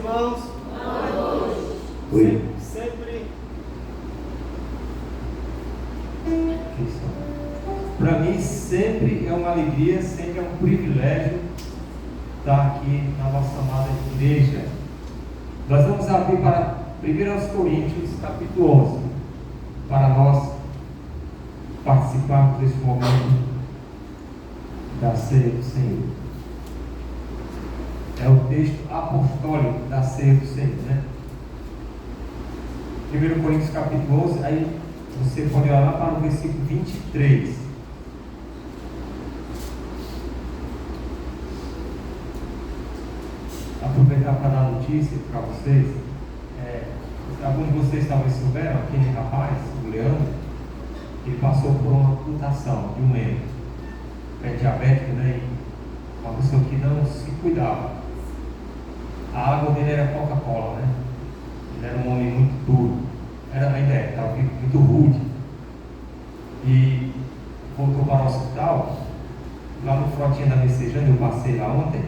irmãos. Oi. Sempre. Para mim, sempre é uma alegria, sempre é um privilégio estar aqui na nossa amada igreja. Nós vamos abrir para 1 Coríntios, capítulo 11, para nós participarmos desse momento da ceia do Senhor. É o texto apostólico da ceia do Senhor, né? 1 Coríntios capítulo 11, aí você pode olhar lá para o versículo 23. Aproveitar para dar notícia para vocês. Alguns de vocês talvez souberam, aquele rapaz, o Leandro, ele passou por uma amputação de um membro. É diabético, né? Uma pessoa que não se cuidava. A água dele era Coca-Cola, né? Ele era um homem muito duro. Ainda estava muito rude. E voltou para o hospital. Lá no frontinho da Messejana, eu passei lá ontem.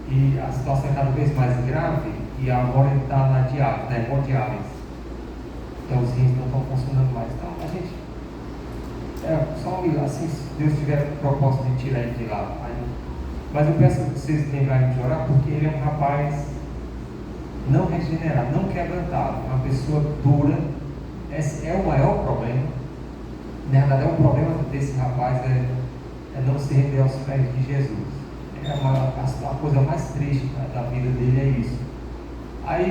E a situação é cada vez mais grave. E agora ele está na diálise, na hemodiálise. Então os rins não estão funcionando mais. Então a gente. Só assim, se Deus tiver propósito de tirar ele de lá. Mas eu peço que vocês lembrarem de orar, porque ele é um rapaz não regenerado, não quebrantado, uma pessoa dura. Esse é o maior problema. Na verdade, o problema desse rapaz é não se render aos pés de Jesus. A coisa mais triste da vida dele é isso.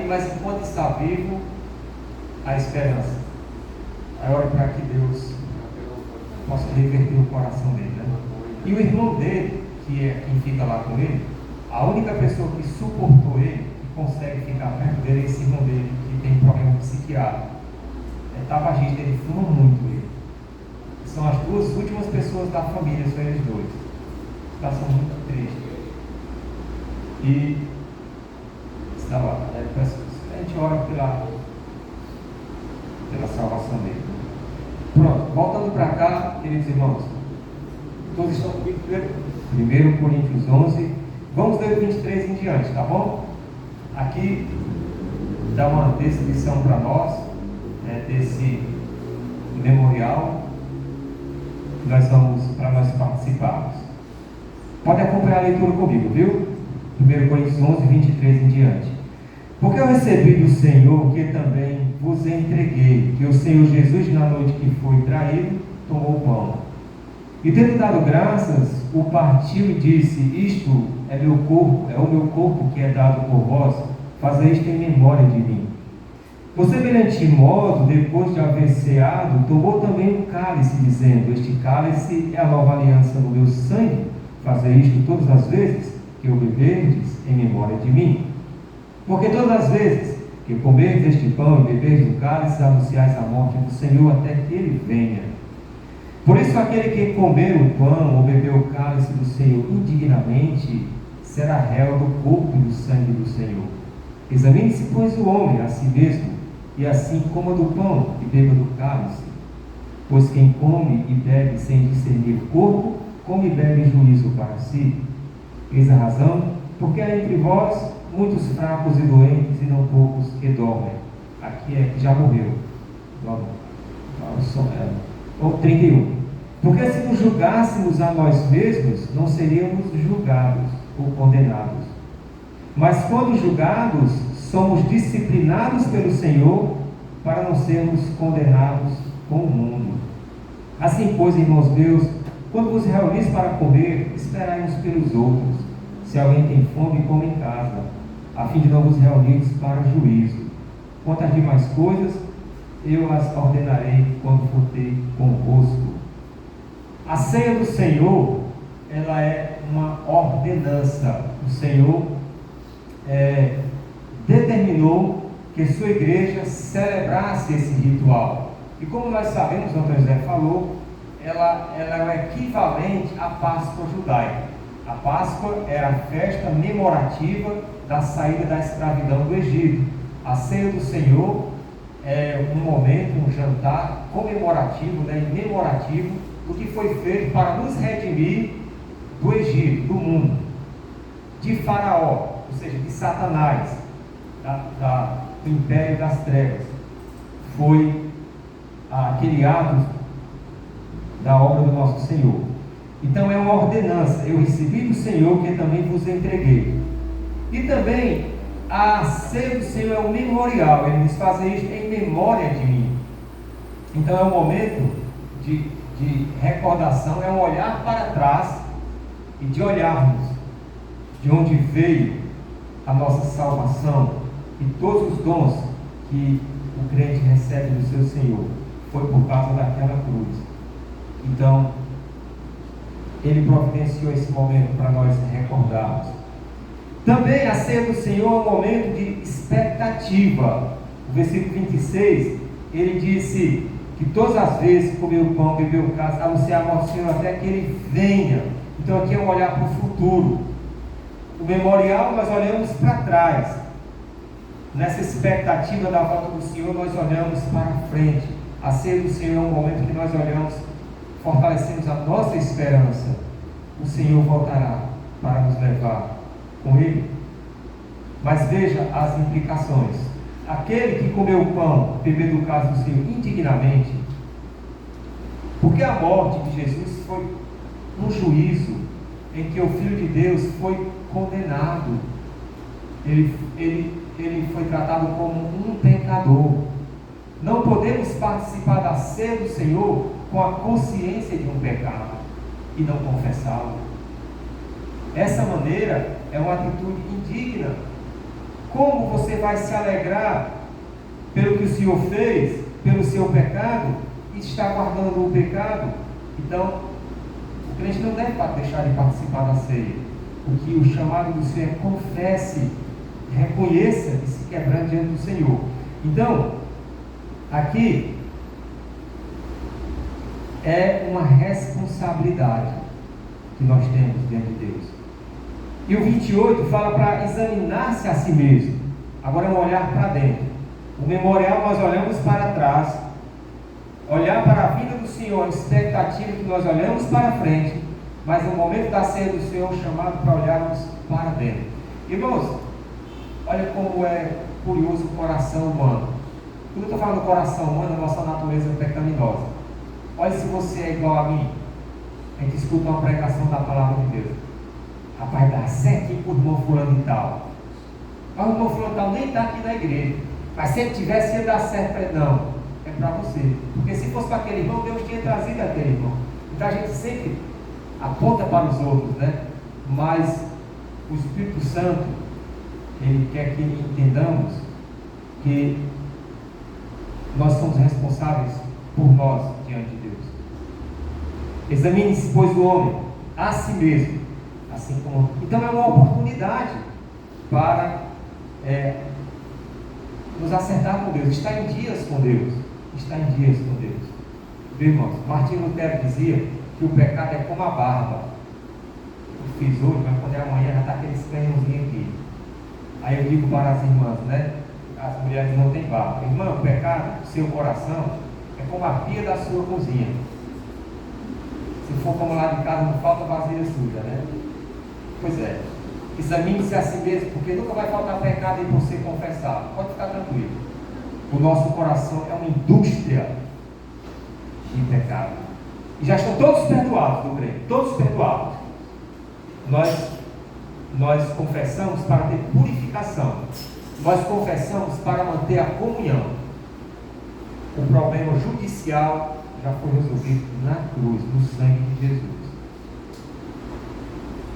Mas enquanto está vivo, a esperança. Aí ora para que Deus possa reverter o coração dele, né? E o irmão dele, que é quem fica lá com ele, a única pessoa que suportou ele, que consegue ficar perto dele, é esse irmão dele, que tem problema psiquiátrico. É tabagista, ele fuma muito ele. São as duas últimas pessoas da família, são eles dois. Situação muito triste. E estava, a gente ora pela salvação dele. Pronto, voltando para cá, queridos irmãos, todos estão comigo? 1 Coríntios 11, vamos ler o 23 em diante, tá bom? Aqui dá uma descrição para nós, desse memorial para nós participarmos. Pode acompanhar a leitura comigo, viu? 1 Coríntios 11, 23 em diante. Porque eu recebi do Senhor que também vos entreguei, que o Senhor Jesus, na noite que foi traído, tomou o pão. E tendo dado graças, o partiu e disse: isto é meu corpo, é o meu corpo que é dado por vós, fazei isto em memória de mim. Por semelhante modo, depois de haver ceado, tomou também um cálice, dizendo: este cálice é a nova aliança no meu sangue, fazei isto todas as vezes que o beberdes em memória de mim. Porque todas as vezes que comerdes este pão e beberdes o cálice, anunciais a morte do Senhor até que ele venha. Por isso, aquele que comer o pão ou beber o cálice do Senhor indignamente, será réu do corpo e do sangue do Senhor. Examine-se, pois, o homem a si mesmo, e assim coma do pão e beba do cálice. Pois quem come e bebe sem discernir o corpo, come e bebe juízo para si. Eis a razão, porque há entre vós muitos fracos e doentes, e não poucos que dormem. Aqui é que já morreu. Ou 31. Porque se nos julgássemos a nós mesmos, não seríamos julgados ou condenados. Mas quando julgados, somos disciplinados pelo Senhor, para não sermos condenados com o mundo. Assim, pois, irmãos meus, quando vos reunis para comer, esperai uns pelos outros. Se alguém tem fome, come em casa, a fim de não vos reunirdes para o juízo. Quanto às demais coisas, eu as ordenarei quando for ter convosco. A ceia do Senhor, ela é uma ordenança. O Senhor determinou que sua igreja celebrasse esse ritual. E como nós sabemos, o Antônio José falou, ela é o equivalente à Páscoa judaica. A Páscoa era a festa memorativa da saída da escravidão do Egito. A ceia do Senhor é um momento, um jantar comemorativo, memorativo do que foi feito para nos redimir do Egito, do mundo, de Faraó, ou seja, de Satanás. do império das trevas. Foi aquele ato da obra do nosso Senhor. Então é uma ordenança: eu recebi do Senhor, que também vos entreguei. E também a ceia do Senhor é um memorial. Ele diz: fazer isto em memória de mim. Então é um momento de recordação, é um olhar para trás e de olharmos de onde veio a nossa salvação e todos os dons que o crente recebe do seu Senhor. Foi por causa daquela cruz. Então Ele providenciou esse momento para nós recordarmos. Também a ceia do Senhor é um momento de expectativa. O versículo 26, ele disse que todas as vezes que comeu o pão, bebeu o cálice, anunciar a morte do Senhor até que Ele venha. Então aqui é um olhar para o futuro. O memorial nós olhamos para trás. Nessa expectativa da volta do Senhor, nós olhamos para frente. A ceia do Senhor é um momento que nós olhamos, fortalecemos a nossa esperança. O Senhor voltará para nos levar com Ele. Mas veja as implicações. Aquele que comeu o pão, bebeu do cálice do Senhor indignamente, porque a morte de Jesus foi um juízo em que o Filho de Deus foi condenado. Ele foi tratado como um pecador. Não podemos participar da ceia do Senhor com a consciência de um pecado e não confessá-lo. Essa maneira é uma atitude indigna. Como você vai se alegrar pelo que o Senhor fez, pelo seu pecado, e está guardando o pecado? Então, o crente não deve deixar de participar da ceia. O chamado do Senhor é: confesse, reconheça e se quebrante diante do Senhor. Então, aqui é uma responsabilidade que nós temos diante de Deus. E o 28 fala para examinar-se a si mesmo. Agora é um olhar para dentro. O memorial nós olhamos para trás, olhar para a vida do Senhor, a expectativa que nós olhamos para frente, mas no momento da ceia do Senhor, chamado para olharmos para dentro. Irmãos, olha como é curioso o coração humano. Quando eu estou falando do coração humano, a nossa natureza é pecaminosa. Olha, se você é igual a mim, a gente escuta uma pregação da palavra de Deus. Rapaz, dá certinho para o irmão fulano e tal. Mas o irmão fulano e tal nem está aqui na igreja. Mas se ele tivesse, ia dar certo para ele. Não, é para você. Porque se fosse para aquele irmão, Deus tinha trazido aquele irmão. Então a gente sempre aponta para os outros, né? Mas o Espírito Santo, Ele quer que entendamos que nós somos responsáveis por nós diante de Deus. Examine-se, pois, o homem a si mesmo, assim como... Então é uma oportunidade para nos acertar com Deus, estar em dias com Deus, Viu, irmãos? Martinho Lutero dizia que o pecado é como a barba. Eu fiz hoje, mas quando é amanhã já está aquele canhãozinho aqui. Aí eu digo para as irmãs, né? As mulheres não têm barba. Irmã, o pecado do seu coração é como a pia da sua cozinha. Se for como lá de casa, não falta vasilha suja, né? Pois é. Examine-se a si mesmo, porque nunca vai faltar pecado em você confessar. Pode ficar tranquilo. O nosso coração é uma indústria de pecado. E já estão todos perdoados do crente. Todos perdoados. Nós confessamos para ter purificação. Nós confessamos para manter a comunhão. O problema judicial já foi resolvido na cruz, no sangue de Jesus.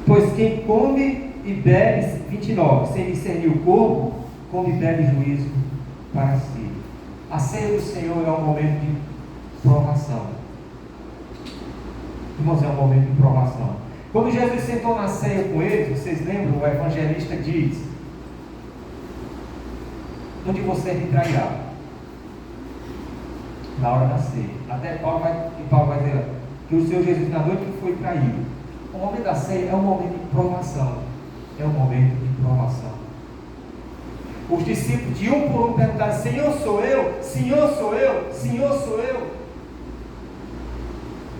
Pois quem come e bebe, 29, sem discernir o corpo, come e bebe juízo para si. A ceia do Senhor é um momento de provação. Irmãos, é um momento de provação. Quando Jesus sentou na ceia com eles, vocês lembram, o evangelista diz: um de vocês me trairá na hora da ceia. Até Paulo vai dizer que o Senhor Jesus, na noite que foi traído. O momento da ceia é um momento de provação. É um momento de provação. Os discípulos, de um por um, perguntaram: Senhor, sou eu? Senhor, sou eu? Senhor, sou eu?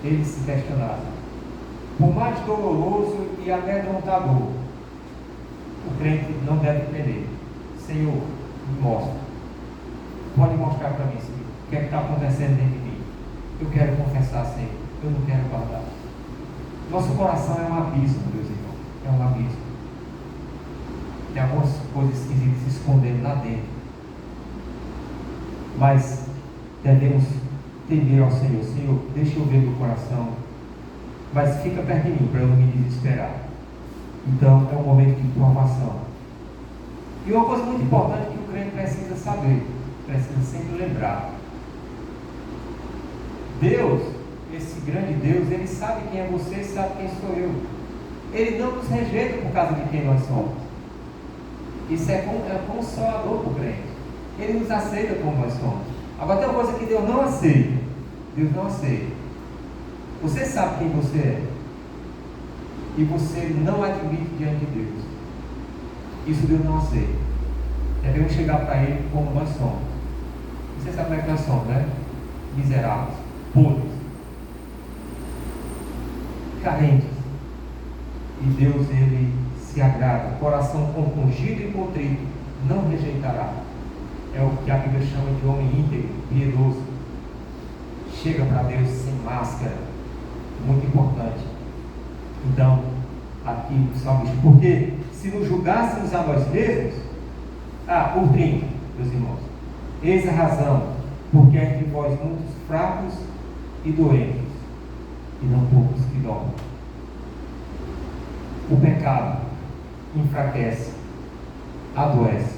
Eles se questionaram. Por mais doloroso e amedrontador, o crente não deve temer: Senhor, Me mostra. Pode mostrar para mim, Senhor, o que é que está acontecendo dentro de mim. Eu quero confessar, Senhor, eu não quero guardar. Nosso coração é um abismo, meus irmãos, é um abismo. Tem algumas coisas esquisitas se escondendo lá dentro. Mas devemos temer ao Senhor. Senhor, deixa eu ver meu coração, mas fica perto de mim para eu não me desesperar. Então é um momento de provação. E uma coisa muito importante que o crente precisa saber, precisa sempre lembrar: Deus, esse grande Deus, Ele sabe quem é você e sabe quem sou eu. Ele não nos rejeita por causa de quem nós somos. Isso é consolador para o crente. Ele nos aceita como nós somos. Agora tem uma coisa que Deus não aceita. Deus não aceita. Você sabe quem você é. E você não admite diante de Deus. Isso Deus não aceita. Devemos chegar para Ele como nós somos. Você sabe como é que nós somos, né? Miseráveis, podres, carentes. E Deus, Ele se agrada. Coração compungido e contrito não rejeitará. É o que a Bíblia chama de homem íntegro, piedoso. Chega para Deus sem máscara. Muito importante. Então, aqui o salmista, porque se nos julgássemos a nós mesmos, por 30, meus irmãos, eis a razão, porque há entre vós muitos fracos e doentes, e não poucos que dormem. O pecado enfraquece, adoece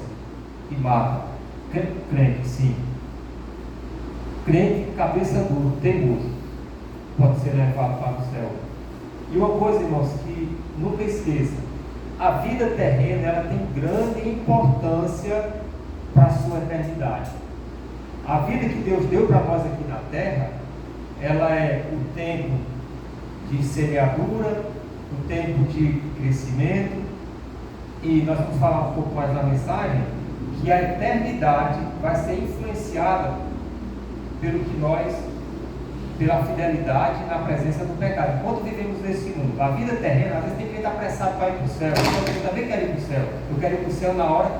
e mata. Crente, sim. Crente, cabeça dura, teimoso, pode ser levado para o céu. E uma coisa, irmãos, que nunca esqueça: a vida terrena, ela tem grande importância para a sua eternidade. A vida que Deus deu para nós aqui na terra, ela é o tempo de semeadura, o tempo de crescimento, e nós vamos falar um pouco mais na mensagem, que a eternidade vai ser influenciada pela fidelidade na presença do pecado. Enquanto vivemos nesse mundo, a vida terrena, às vezes tem que estar apressado para ir para o céu. Eu também quero ir para o céu. Eu quero ir para o céu na hora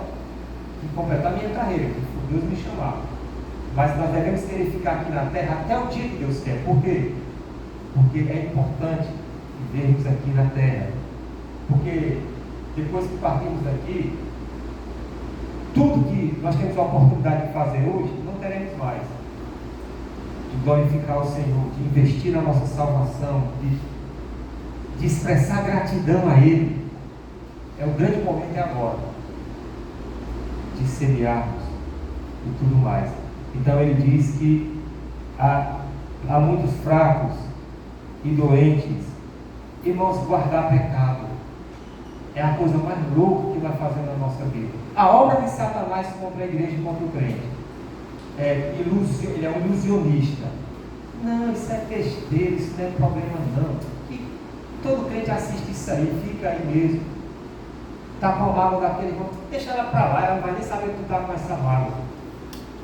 de completar minha carreira, que Deus me chamar. Mas nós devemos querer ficar aqui na terra até o dia que Deus quer. Por quê? Porque é importante vivermos aqui na terra. Porque depois que partimos daqui, tudo que nós temos a oportunidade de fazer hoje, não teremos mais. De glorificar o Senhor, de investir na nossa salvação, de expressar gratidão a Ele. É o grande momento agora, de semearmos e tudo mais. Então ele diz que há muitos fracos e doentes. Irmãos, guardar pecado é a coisa mais louca que vai fazer na nossa vida. A obra de Satanás contra a igreja e contra o crente. Ele é um ilusionista. Não, isso é besteira, isso não é problema não. E todo crente assiste isso aí, fica aí mesmo. Está com a mágoa daquele irmão, deixa ela para lá, ela não vai nem saber que tu está com essa mágoa.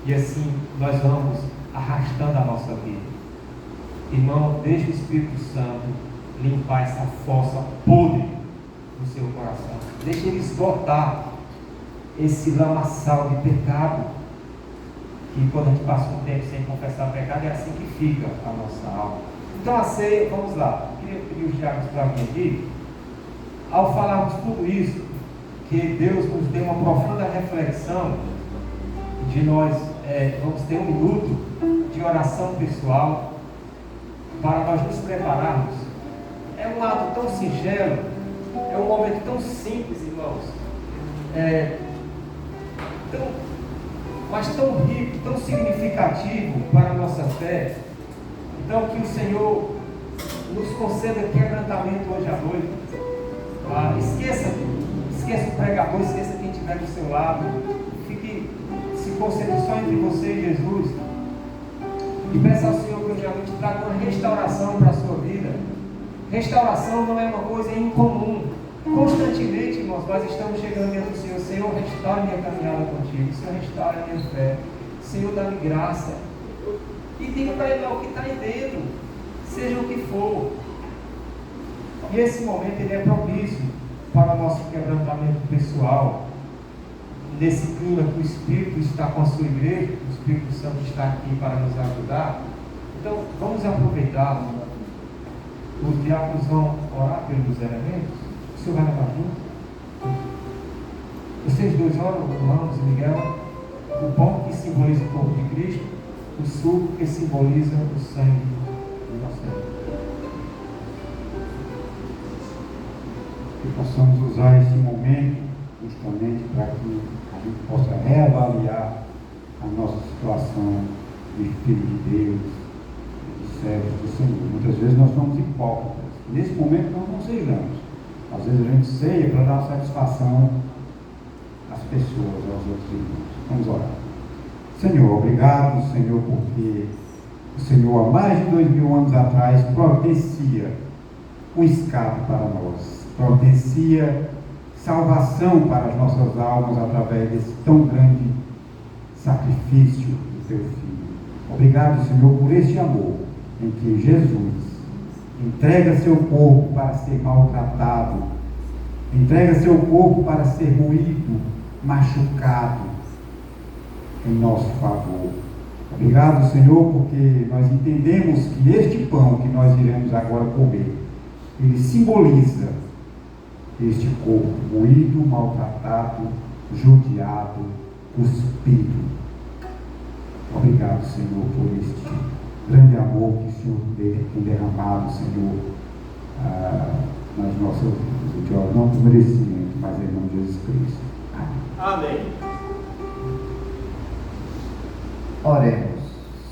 E assim nós vamos arrastando a nossa vida. Irmão, deixa o Espírito Santo limpar essa fossa podre no seu coração. Deixa ele esgotar esse lamaçal de pecado, que quando a gente passa um tempo sem confessar pecado, é assim que fica a nossa alma. Então a ceia, vamos lá, eu queria pedir os diáconos para vir aqui. Ao falarmos tudo isso, que Deus nos dê uma profunda reflexão, de nós vamos ter um minuto de oração pessoal, para nós nos prepararmos. É um ato tão singelo, é um momento tão simples, irmãos, mas tão rico, tão significativo para a nossa fé. Então que o Senhor nos conceda quebrantamento hoje à noite. Esqueça o pregador, esqueça quem estiver do seu lado, se concentre só entre você e Jesus, e peça ao Senhor que hoje à noite traga uma restauração para a sua vida. Restauração não é uma coisa incomum. Constantemente, irmãos, nós estamos chegando diante do Senhor. Senhor, restaura minha caminhada contigo. Senhor, restaura minha fé. Senhor, dá-me graça. E diga para Ele lá o que está aí dentro, seja o que for. E esse momento ele é propício para o nosso quebrantamento pessoal. nesse clima que o Espírito está com a sua igreja, o Espírito Santo está aqui para nos ajudar. Então, vamos aproveitar. Os diáconos vão orar pelos elementos. O senhor vai levar junto? Vocês dois oram, Ramos e Miguel. O pão que simboliza o corpo de Cristo, o suco que simboliza o sangue do nosso Senhor. Que possamos usar esse momento justamente para que a gente possa reavaliar a nossa situação de filho de Deus, de servos do Senhor. Muitas vezes nós somos hipócritas. Nesse momento nós não sejamos. Às vezes a gente ceia para dar satisfação às pessoas, aos outros irmãos. Vamos orar. Senhor, obrigado, Senhor, porque o Senhor há mais de 2000 anos atrás providencia um escape para nós, providencia salvação para as nossas almas através desse tão grande sacrifício do teu Filho. Obrigado, Senhor, por este amor em que Jesus entrega seu corpo para ser maltratado, entrega seu corpo para ser moído, machucado em nosso favor. Obrigado, Senhor, porque nós entendemos que este pão que nós iremos agora comer, ele simboliza este corpo moído, maltratado, judiado, cuspido. Obrigado, Senhor, por este grande amor que o Senhor tem derramado, Senhor, nas nossas vidas. Não por merecimento, mas em nome de Jesus Cristo. Amém. Amém. Oremos.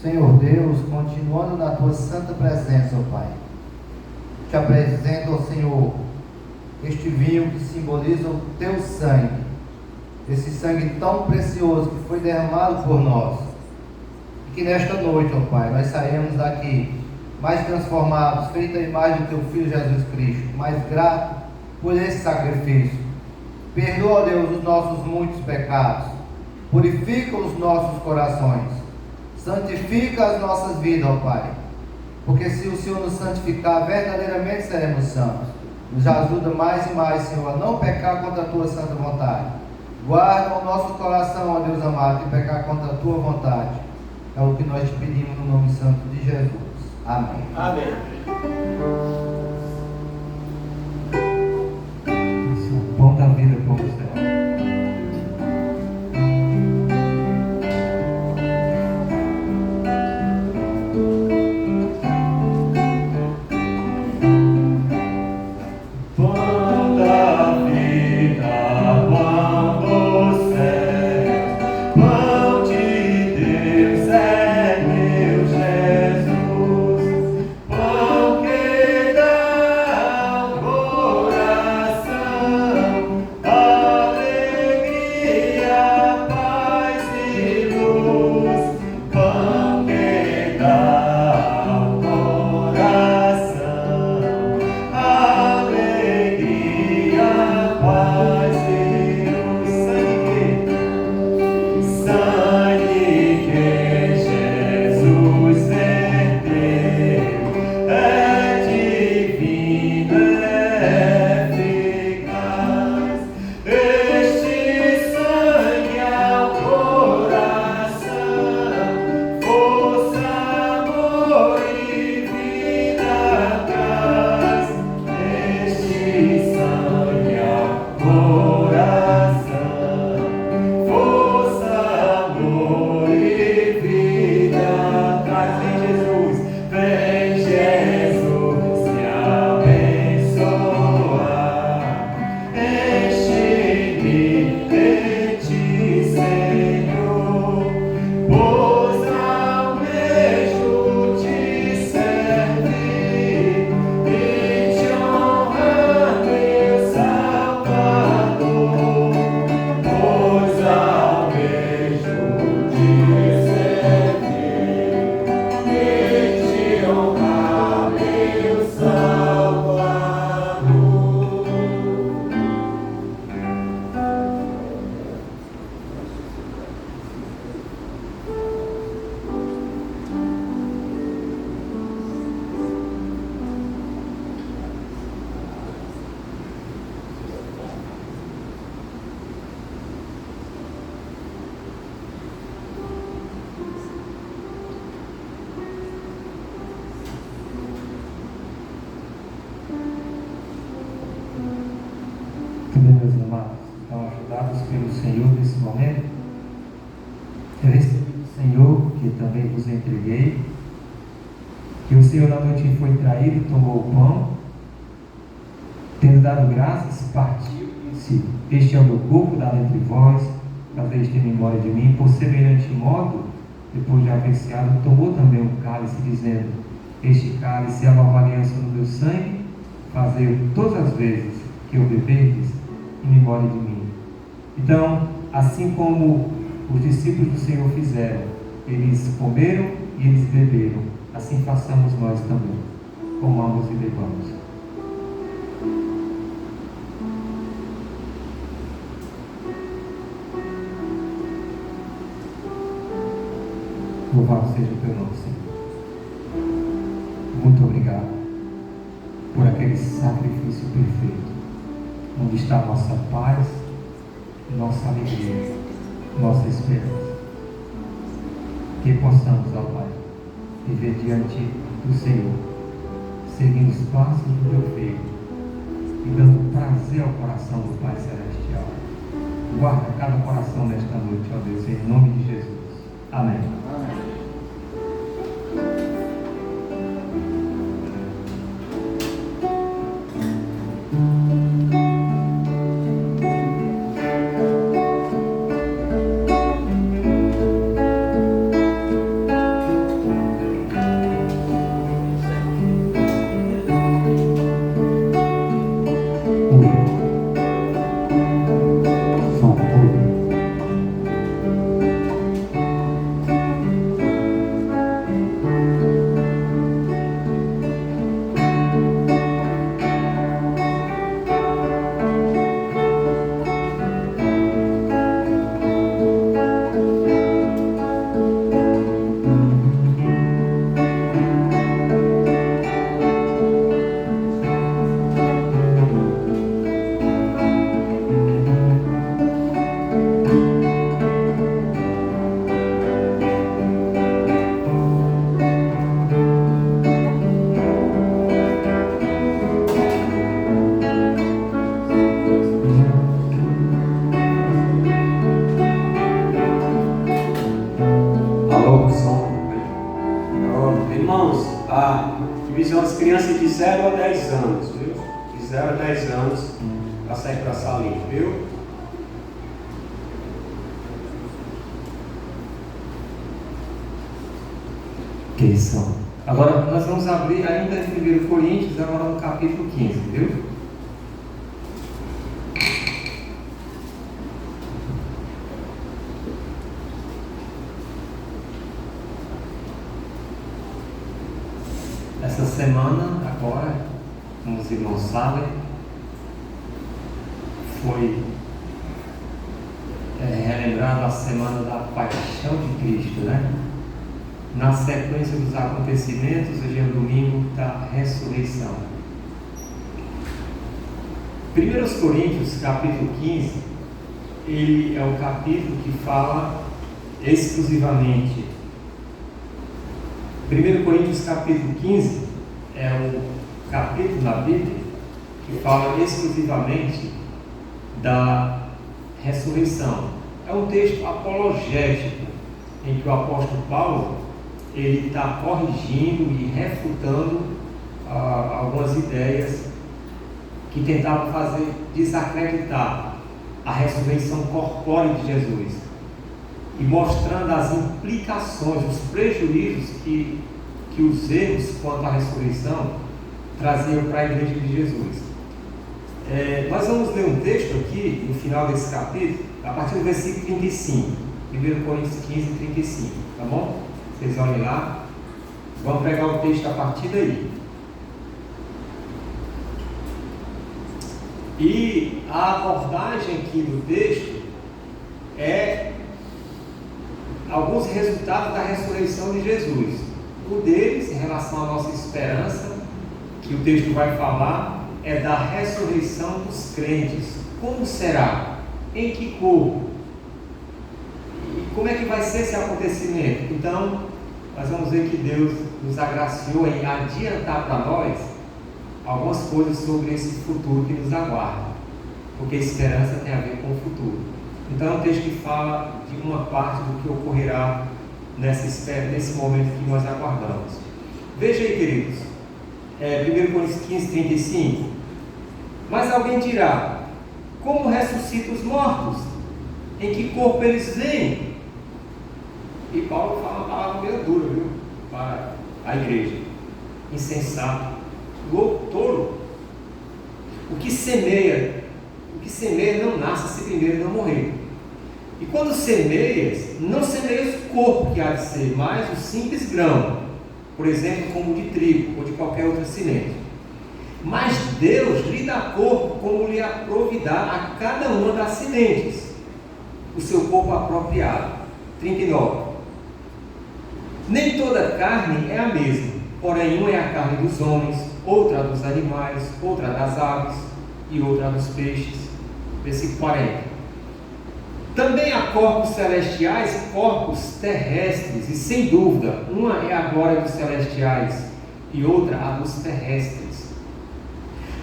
Senhor Deus, continuando na tua santa presença, ó Pai, te apresento ao Senhor este vinho que simboliza o teu sangue, esse sangue tão precioso que foi derramado por nós, e que nesta noite, ó Pai, nós saímos daqui mais transformados, feita a imagem do teu Filho Jesus Cristo, mais grato por esse sacrifício. Perdoa, ó Deus, os nossos muitos pecados, purifica os nossos corações, santifica as nossas vidas, ó Pai, porque se o Senhor nos santificar, verdadeiramente seremos santos. Nos ajuda mais e mais, Senhor, a não pecar contra a tua santa vontade. Guarda o nosso coração, ó Deus amado, de pecar contra a tua vontade. É o que nós te pedimos no nome santo de Jesus. Amém. Amém. Esse é o pão da vida, pão do céu. Amém. meus amados, estão ajudados pelo Senhor nesse momento. Eu recebi do Senhor, que também vos entreguei, que o Senhor na noite foi traído, tomou o pão, tendo dado graças, partiu e disse: este é o meu corpo dado entre vós, fazei isto em memória de mim. Por semelhante modo, depois de haver ceado, tomou também um cálice, dizendo: este cálice é a nova aliança no meu sangue, fazei-o todas as vezes que eu beberdes em memória de mim. Então, assim como os discípulos do Senhor fizeram, eles comeram e eles beberam, assim façamos nós também. Comamos e bebamos. Louvado seja o teu nome, Senhor. Muito obrigado por aquele sacrifício perfeito, onde está a nossa paz, nossa alegria, nossa esperança. Que possamos, ó Pai, viver diante do Senhor, seguindo os passos do teu Filho e dando prazer ao coração do Pai Celestial. Guarda cada coração nesta noite, ó Deus, em nome de Jesus. Amém. Amém. Crianças de 0 a 10 anos, viu? De 0 a 10 anos, para sair para a salinha, viu? Que são. Agora nós vamos abrir ainda em 1 Coríntios, agora no capítulo 15, viu? Essa semana, agora, como os irmãos sabem, foi relembrada a semana da Paixão de Cristo, né? Na sequência dos acontecimentos, hoje é o domingo da ressurreição. 1 Coríntios, capítulo 15, ele é o capítulo que fala exclusivamente. 1 Coríntios capítulo 15 é o capítulo na Bíblia que fala exclusivamente da ressurreição. É um texto apologético em que o apóstolo Paulo ele está corrigindo e refutando algumas ideias que tentavam fazer desacreditar a ressurreição corpórea de Jesus, e mostrando as implicações, os prejuízos que os erros quanto à ressurreição traziam para a igreja de Jesus. Nós vamos ler um texto aqui, no final desse capítulo, a partir do versículo 35, 1 Coríntios 15, 35, tá bom? Vocês olhem lá, vamos pegar o texto a partir daí. E a abordagem aqui do texto é alguns resultados da ressurreição de Jesus. Um deles, em relação à nossa esperança, que o texto vai falar, é da ressurreição dos crentes. Como será? Em que corpo? E como é que vai ser esse acontecimento? Então, nós vamos ver que Deus nos agraciou em adiantar para nós algumas coisas sobre esse futuro que nos aguarda. porque esperança tem a ver com o futuro. Então é um texto que fala de uma parte do que ocorrerá nesse momento que nós aguardamos. Veja aí, queridos, 1 Coríntios 15, 35. Mas alguém dirá: como ressuscitam os mortos? Em que corpo eles vêm? E Paulo fala uma palavra meio dura, viu? Para a igreja: insensato, louco, tolo. O que semeia não nasce se primeiro não morrer. E quando semeias, não semeias o corpo que há de ser, mas o simples grão, por exemplo, como o de trigo ou de qualquer outra semente. Mas Deus lhe dá corpo como lhe aprovidar a cada uma das sementes, o seu corpo apropriado. 39. Nem toda carne é a mesma, porém uma é a carne dos homens, outra dos animais, outra das aves e outra dos peixes. Versículo 40. Também há corpos celestiais e corpos terrestres, e sem dúvida, uma é a glória dos celestiais e outra a dos terrestres.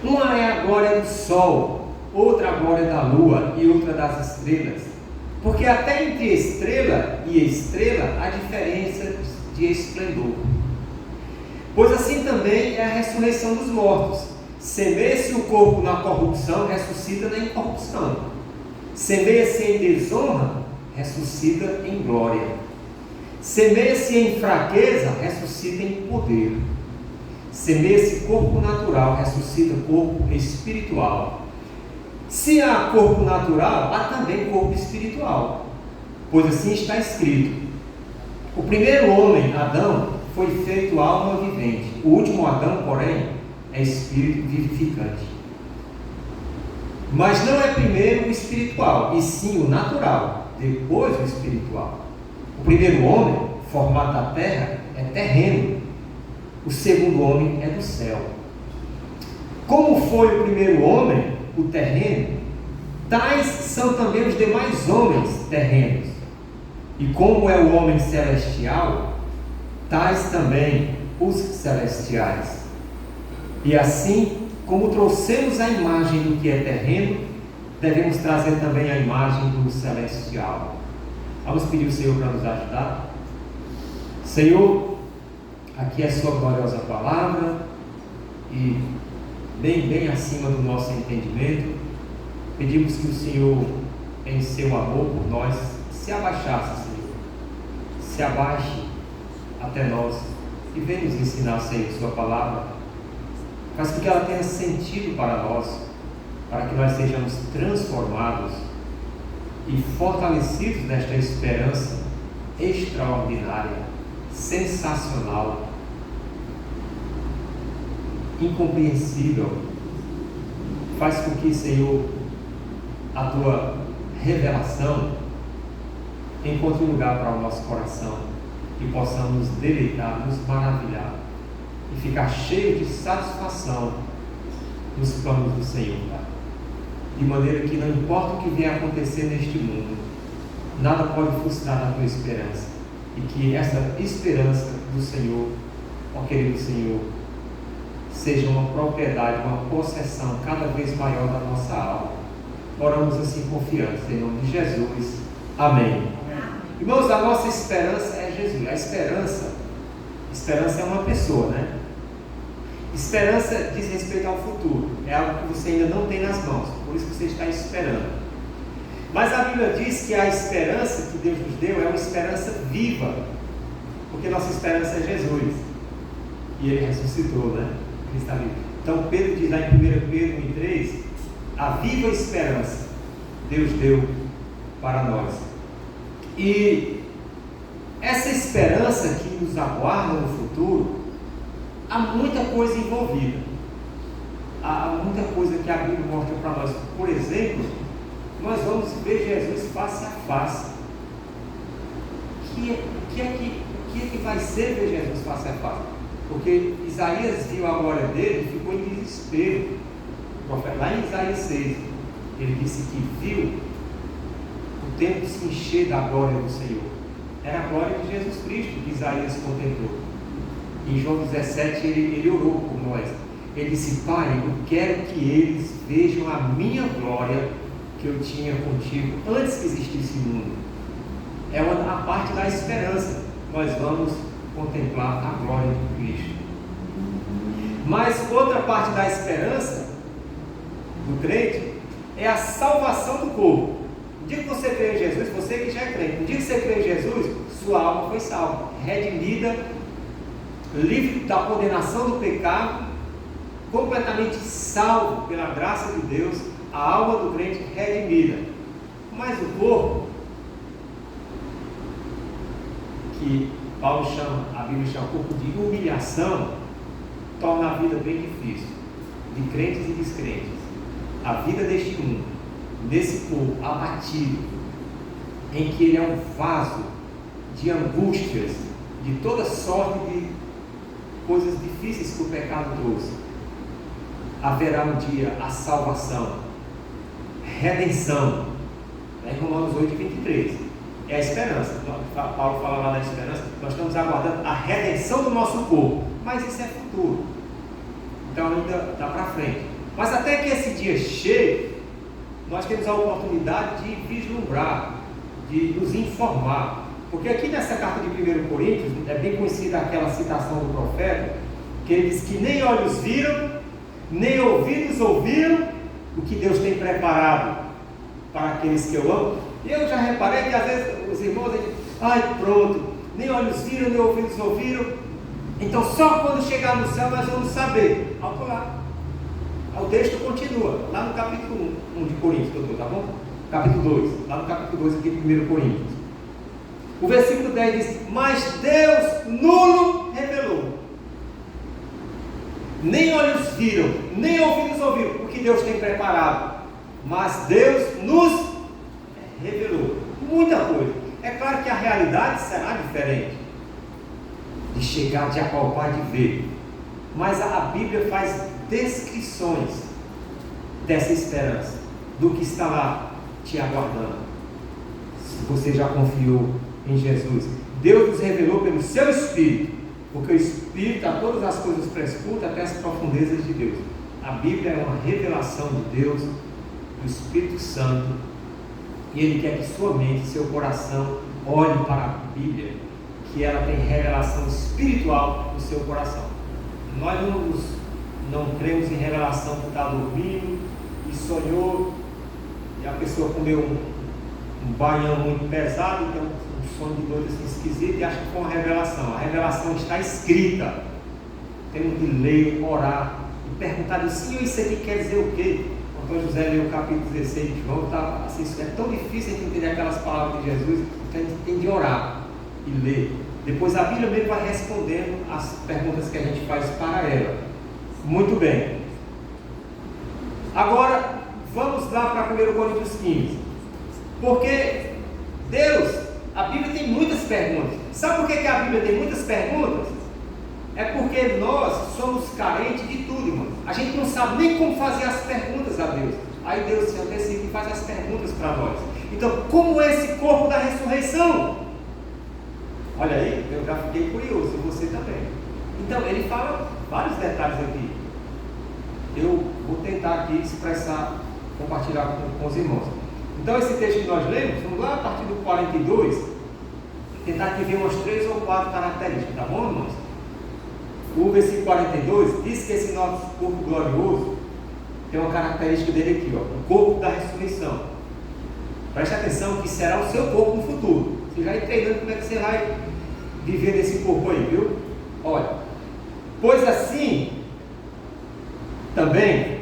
Uma é a glória do sol, outra a glória da lua e outra das estrelas. Porque até entre estrela e estrela há diferença de esplendor. Pois assim também é a ressurreição dos mortos. Semeia-se o corpo na corrupção, ressuscita na incorrupção. Semeia-se em desonra, ressuscita em glória. Semeia-se em fraqueza, ressuscita em poder. Semeia-se corpo natural, ressuscita corpo espiritual. Se há corpo natural, há também corpo espiritual. Pois assim está escrito: o primeiro homem, Adão, foi feito alma vivente. O último Adão, porém, é espírito vivificante. Mas não é primeiro o espiritual, e sim o natural, depois o espiritual. O primeiro homem, formado da terra, é terreno. O segundo homem é do céu. Como foi o primeiro homem, o terreno, tais são também os demais homens terrenos. E como é o homem celestial, tais também os celestiais. E assim, como trouxemos a imagem do que é terreno, devemos trazer também a imagem do celestial. Vamos pedir ao Senhor para nos ajudar. Senhor, aqui é a sua gloriosa palavra, e bem acima do nosso entendimento, pedimos que o Senhor, em seu amor por nós, se abaixasse, Senhor, se abaixe até nós e venha nos ensinar, Senhor, sua palavra. Faz com que ela tenha sentido para nós, para que nós sejamos transformados e fortalecidos nesta esperança extraordinária, sensacional, incompreensível. Faz com que, Senhor, a tua revelação encontre lugar para o nosso coração e possamos nos deleitar, nos maravilhar e ficar cheio de satisfação nos planos do Senhor, Pai. De maneira que não importa o que venha a acontecer neste mundo, nada pode frustrar a tua esperança, e que essa esperança do Senhor, ó querido Senhor, seja uma propriedade, uma possessão cada vez maior da nossa alma. Oramos assim confiantes, em nome de Jesus. Amém. Irmãos, a nossa esperança é Jesus. A esperança é uma pessoa, né? Esperança diz respeito ao futuro, é algo que você ainda não tem nas mãos, por isso que você está esperando. Mas a Bíblia diz que a esperança que Deus nos deu é uma esperança viva, porque nossa esperança é Jesus, e Ele ressuscitou, né? Ele está vivo. Então Pedro diz lá em 1 Pedro 1:3, a viva esperança Deus deu para nós. E essa esperança que nos aguarda no futuro, há muita coisa envolvida, há muita coisa que a Bíblia mostra para nós. Por exemplo, nós vamos ver Jesus face a face. O que é que vai ser ver Jesus face a face? Porque Isaías viu a glória dele e ficou em desespero. Lá em Isaías 6, ele disse que viu o templo se encher da glória do Senhor. Era a glória de Jesus Cristo que Isaías contemplou. Em João 17 ele orou por nós. Ele disse: Pai, eu quero que eles vejam a minha glória que eu tinha contigo antes que existisse o mundo. É a parte da esperança. Nós vamos contemplar a glória de Cristo. Mas outra parte da esperança do crente é a salvação do corpo. No dia que você crê em Jesus, você que já é crente, no dia que você crê em Jesus, sua alma foi salva, redimida, livre da condenação do pecado, completamente salvo pela graça de Deus, a alma do crente redimida. Mas o corpo, que Paulo chama, a Bíblia chama corpo de humilhação, torna a vida bem difícil, de crentes e descrentes. A vida deste mundo, desse corpo abatido, em que ele é um vaso de angústias, de toda sorte de coisas difíceis que o pecado trouxe, haverá um dia a salvação, redenção. Em Romanos 8, 23. É a esperança. Paulo fala lá da esperança. Nós estamos aguardando a redenção do nosso corpo, mas isso é futuro, então ainda está para frente. Mas até que esse dia chegue, nós temos a oportunidade de vislumbrar, de nos informar, porque aqui nessa carta de 1 Coríntios é bem conhecida aquela citação do profeta, que ele diz que nem olhos viram, nem ouvidos ouviram o que Deus tem preparado para aqueles que eu amo. E eu já reparei que às vezes os irmãos dizem: ai, pronto, nem olhos viram, nem ouvidos ouviram, então só quando chegar no céu nós vamos saber. Alto lá. O texto continua, lá no capítulo 1 de Coríntios, doutor, tá bom? Capítulo 2, lá no capítulo 2 aqui de 1 Coríntios. O versículo 10 diz: mas Deus nulo revelou. Nem olhos viram, nem ouvidos ouviram o que Deus tem preparado, mas Deus nos revelou muita coisa. É claro que a realidade será diferente, de chegar, de apalpar, de ver, mas a Bíblia faz descrições dessa esperança, do que está lá te aguardando. Se você já confiou em Jesus, Deus nos revelou pelo seu Espírito, porque o Espírito a todas as coisas prescruta até as profundezas de Deus. A Bíblia é uma revelação de Deus, do Espírito Santo, e Ele quer que sua mente, seu coração olhe para a Bíblia, que ela tem revelação espiritual no seu coração. Nós não cremos em revelação que está dormindo e sonhou, e a pessoa comeu um banhão muito pesado, então um sonho de doido assim esquisito, e acha que foi uma revelação. A revelação está escrita. Temos de ler, orar e perguntar: Senhor, isso aqui quer dizer o quê? Quando José leu o capítulo 16 de João, assim, é tão difícil a gente entender aquelas palavras de Jesus, que a gente tem de orar e ler. Depois a Bíblia mesmo vai respondendo as perguntas que a gente faz para ela. Muito bem. Agora, vamos lá para 1 Coríntios 15. Porque Deus, a Bíblia tem muitas perguntas. Sabe por que a Bíblia tem muitas perguntas? É porque nós somos carentes de tudo, irmão. A gente não sabe nem como fazer as perguntas a Deus. Aí Deus se antecipa e faz as perguntas para nós. Então, como é esse corpo da ressurreição? Olha aí, eu já fiquei curioso, e você também. Então, ele fala vários detalhes aqui. Eu vou tentar aqui expressar, compartilhar com os irmãos. Então, esse texto que nós lemos, vamos lá a partir do 42, tentar aqui ver umas 3 ou 4 características, tá bom, irmãos? O versículo 42 diz que esse nosso corpo glorioso tem uma característica dele aqui, ó, o corpo da ressurreição. Preste atenção que será o seu corpo no futuro. Você já está treinando como é que você vai viver nesse corpo aí, viu? Olha, pois assim também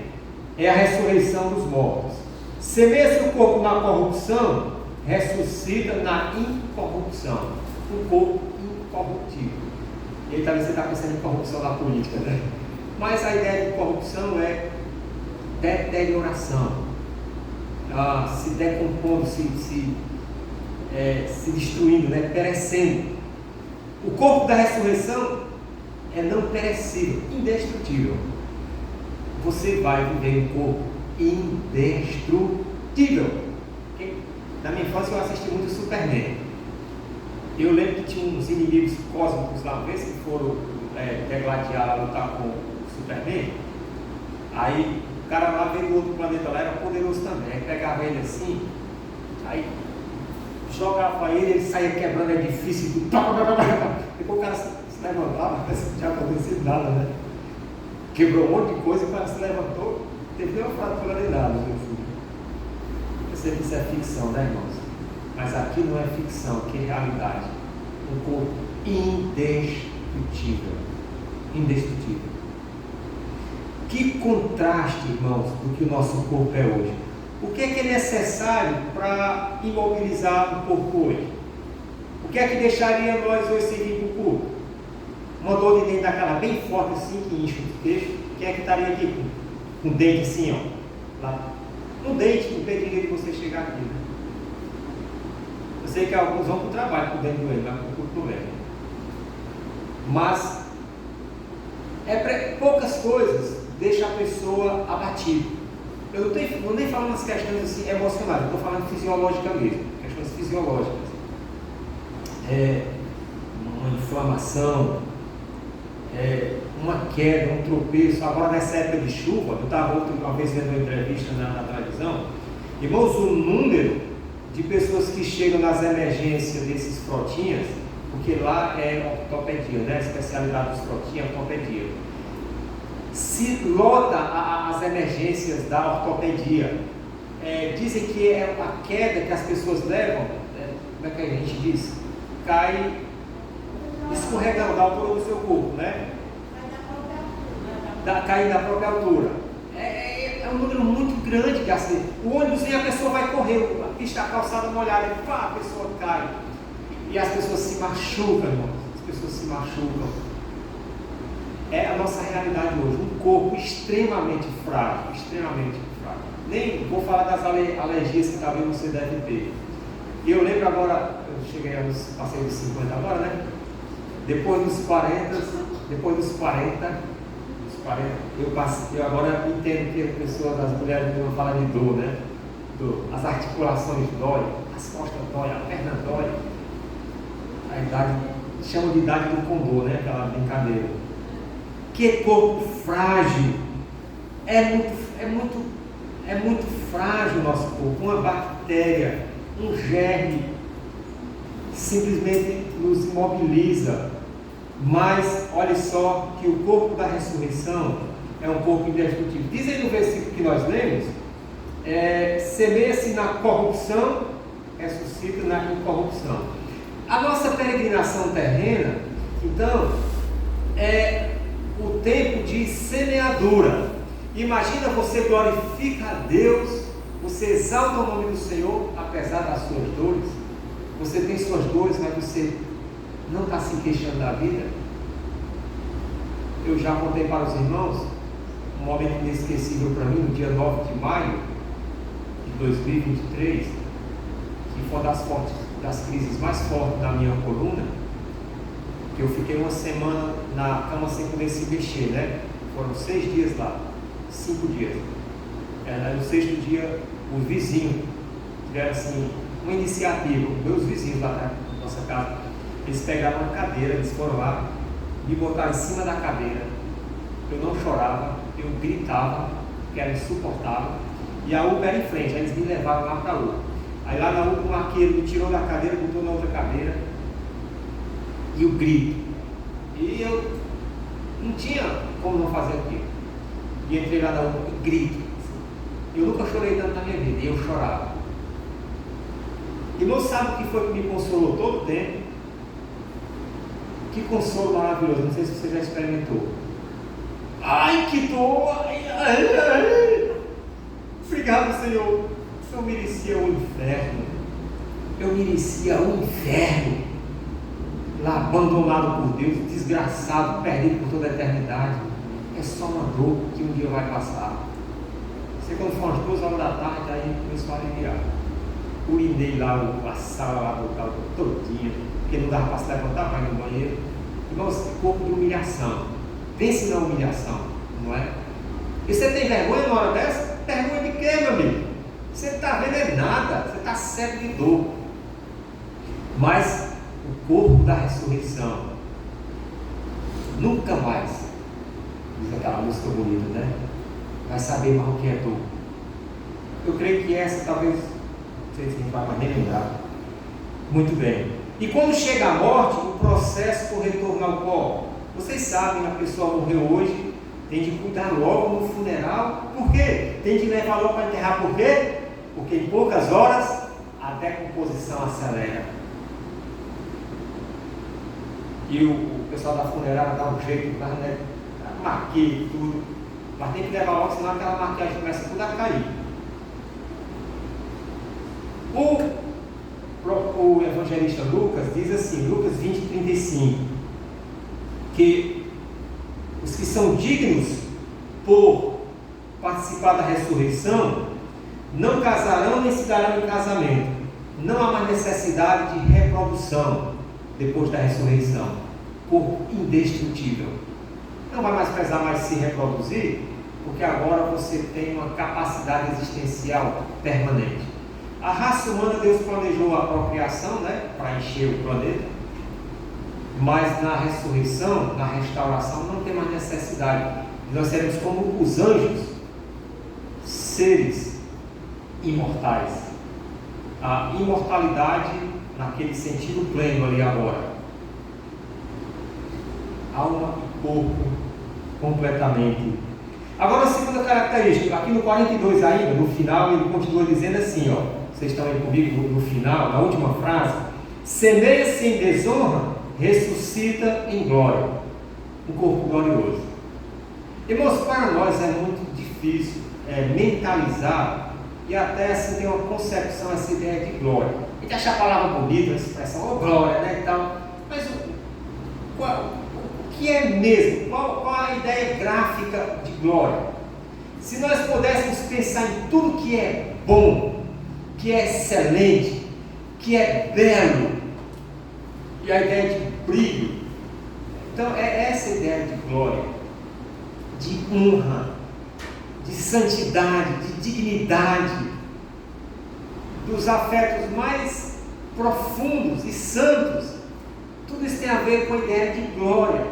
é a ressurreição dos mortos. Semeia-se o corpo na corrupção, ressuscita na incorrupção. Um corpo incorruptível. E aí talvez você está pensando em corrupção na política, né? Mas a ideia de corrupção é deterioração, se decompondo, se destruindo, né? Perecendo. O corpo da ressurreição é não perecível, indestrutível. Você vai viver um corpo indestrutível. Na minha infância eu assisti muito Superman. Eu lembro que tinha uns inimigos cósmicos lá, uma vez que foram degladiar lá, lutar com o Superman. Aí o cara lá veio do outro planeta lá, era poderoso também. Aí pegava ele assim, aí jogava ele saía quebrando edifício e depois o cara se levantava, parece que não tinha acontecido nada, né? Quebrou um monte de coisa e o cara se levantou, teve nenhuma fratura nem nada. Eu sei que isso é ficção, né, irmãos? Mas aqui não é ficção, aqui é realidade. Um corpo indestrutível. Indestrutível. Que contraste, irmãos, do que o nosso corpo é hoje. O que é necessário para imobilizar o corpo hoje? O que é que deixaria nós hoje sem vir para o corpo? Uma dor de dente daquela bem forte assim, que incha o queixo. Quem é que estaria aqui com o dente assim, ó? Lá. No dente, no pé direito de você chegar aqui. Né? Eu sei que alguns vão para o trabalho com o dente doendo, mas o corpo não é. Mas poucas coisas deixam a pessoa abatida. Eu não estou nem falando nas questões assim, emocionais, eu estou falando fisiológica mesmo, questões fisiológicas. Uma inflamação, uma queda, um tropeço. Agora nessa época de chuva, eu estava uma vez vendo uma entrevista na televisão, irmãos, o número de pessoas que chegam nas emergências desses frotinhas, porque lá é ortopedia, né? A especialidade dos frotinhas é ortopedia. Se lota as emergências da ortopedia. Dizem que é a queda que as pessoas levam, como é que a gente diz? Cai escorregando da altura do seu corpo, né? Cai da própria altura. É um número muito grande de acidentes. O ônibus vem, a pessoa vai correr, a pista, a calçada molhada, e pá, a pessoa cai. E as pessoas se machucam, irmãos. As pessoas se machucam. É a nossa realidade hoje, um corpo extremamente frágil, extremamente frágil. Nem vou falar das alergias que talvez você deve ter. E eu lembro agora, eu cheguei passei dos 50 agora, né? Depois dos 40, eu agora entendo que a pessoa, das mulheres não fala de dor, né? As articulações doem, as costas doem, a perna dói. A idade, chama de idade do condor, né? Aquela brincadeira. Que corpo frágil, é muito frágil o nosso corpo. Uma bactéria, um germe simplesmente nos imobiliza. Mas olhe só que o corpo da ressurreição é um corpo indestrutível. Diz aí no versículo que nós lemos, semeia-se na corrupção, ressuscita na incorrupção. A nossa peregrinação terrena, então, é o tempo de semeadura. Imagina, você glorifica a Deus, você exalta o nome do Senhor, apesar das suas dores. Você tem suas dores, mas você não está se queixando da vida. Eu já contei para os irmãos um momento inesquecível para mim, no dia 9 de maio de 2023, que foi uma das crises mais fortes da minha coluna, que eu fiquei uma semana na cama sem poder se mexer, né? Foram 6 dias lá, 5 dias. No 6º dia, os vizinhos tiveram assim, uma iniciativa, meus vizinhos lá na nossa casa, eles pegaram uma cadeira, eles foram lá, me botaram em cima da cadeira. Eu não chorava, eu gritava, que era insuportável, e a UPA era em frente, aí eles me levaram lá para a UPA. Aí lá na UPA o arqueiro me tirou da cadeira, botou na outra cadeira, e o grito. E eu não tinha como não fazer aquilo. E entrei lá na UPA e grito. Eu nunca chorei tanto na minha vida, e eu chorava. Irmão, sabe o que foi que me consolou todo o tempo? Que consolo maravilhoso, não sei se você já experimentou. Ai, que dor! Ai. Obrigado, Senhor. O Senhor merecia o inferno. Eu merecia o inferno. Lá abandonado por Deus, desgraçado, perdido por toda a eternidade. É só uma dor que um dia vai passar. Você, quando for às 2 horas da tarde, aí começou a aliviar. Urinei lá, a sala lá do carro todinha, porque não dava para se levantar para ir no banheiro. Igual esse corpo de humilhação. Pense na humilhação, não é? E você tem vergonha numa hora dessa? Vergonha de quê, meu amigo? Você não está vendo é nada, você está cego de dor. Mas o corpo da ressurreição nunca mais, diz aquela música bonita, né? vai saber mais o que é dor. Eu creio que essa talvez, não sei se a gente vai mais nem lembrar. Muito bem. E quando chega a morte, o processo por retorno ao pó. Vocês sabem, a pessoa morreu hoje, tem de cuidar logo no funeral. Por quê? Tem de levar logo para enterrar. Por quê? Porque em poucas horas a decomposição acelera. E o pessoal da funerária dá um jeito, né? Maquia tudo. Mas tem que levar logo, senão aquela maquiagem começa tudo a cair. O evangelista Lucas diz assim, Lucas 20:35, que os que são dignos por participar da ressurreição não casarão nem se darão em casamento. Não há mais necessidade de reprodução depois da ressurreição, por indestrutível. Não vai mais precisar mais se reproduzir, porque agora você tem uma capacidade existencial permanente. A raça humana, Deus planejou a procriação, né, para encher o planeta, mas na ressurreição, na restauração, não tem mais necessidade. Nós seremos como os anjos, seres imortais. A imortalidade naquele sentido pleno ali agora. Alma e corpo completamente. Agora a segunda característica, aqui no 42 ainda, no final, ele continua dizendo assim, ó. Vocês estão aí comigo no final, na última frase: semeia-se em desonra, ressuscita em glória, um corpo glorioso. Irmãos, para nós é muito difícil mentalizar e até assim ter uma concepção, essa ideia de glória. A gente acha a palavra bonita, a expressão, glória, né, e tal, mas o que é mesmo? Qual a ideia gráfica de glória? Se nós pudéssemos pensar em tudo que é bom, que é excelente, que é belo, e a ideia de brilho, então é essa ideia de glória, de honra, de santidade, de dignidade, dos afetos mais profundos e santos. Tudo isso tem a ver com a ideia de glória.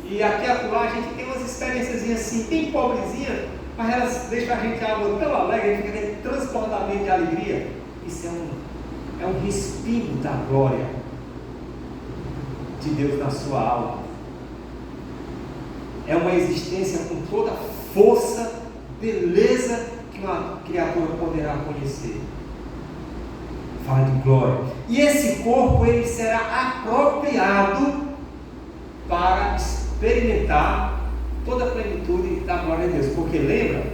E aqui e acolá a gente tem umas experiências assim, bem pobrezinhas, mas elas deixam a gente algo tão alegre, a gente fica transbordamento de alegria. Isso é um respiro da glória de Deus na sua alma. É uma existência com toda a força, beleza que uma criatura poderá conhecer. Fala de glória. E esse corpo, ele será apropriado para experimentar toda a plenitude da glória de Deus. Porque lembra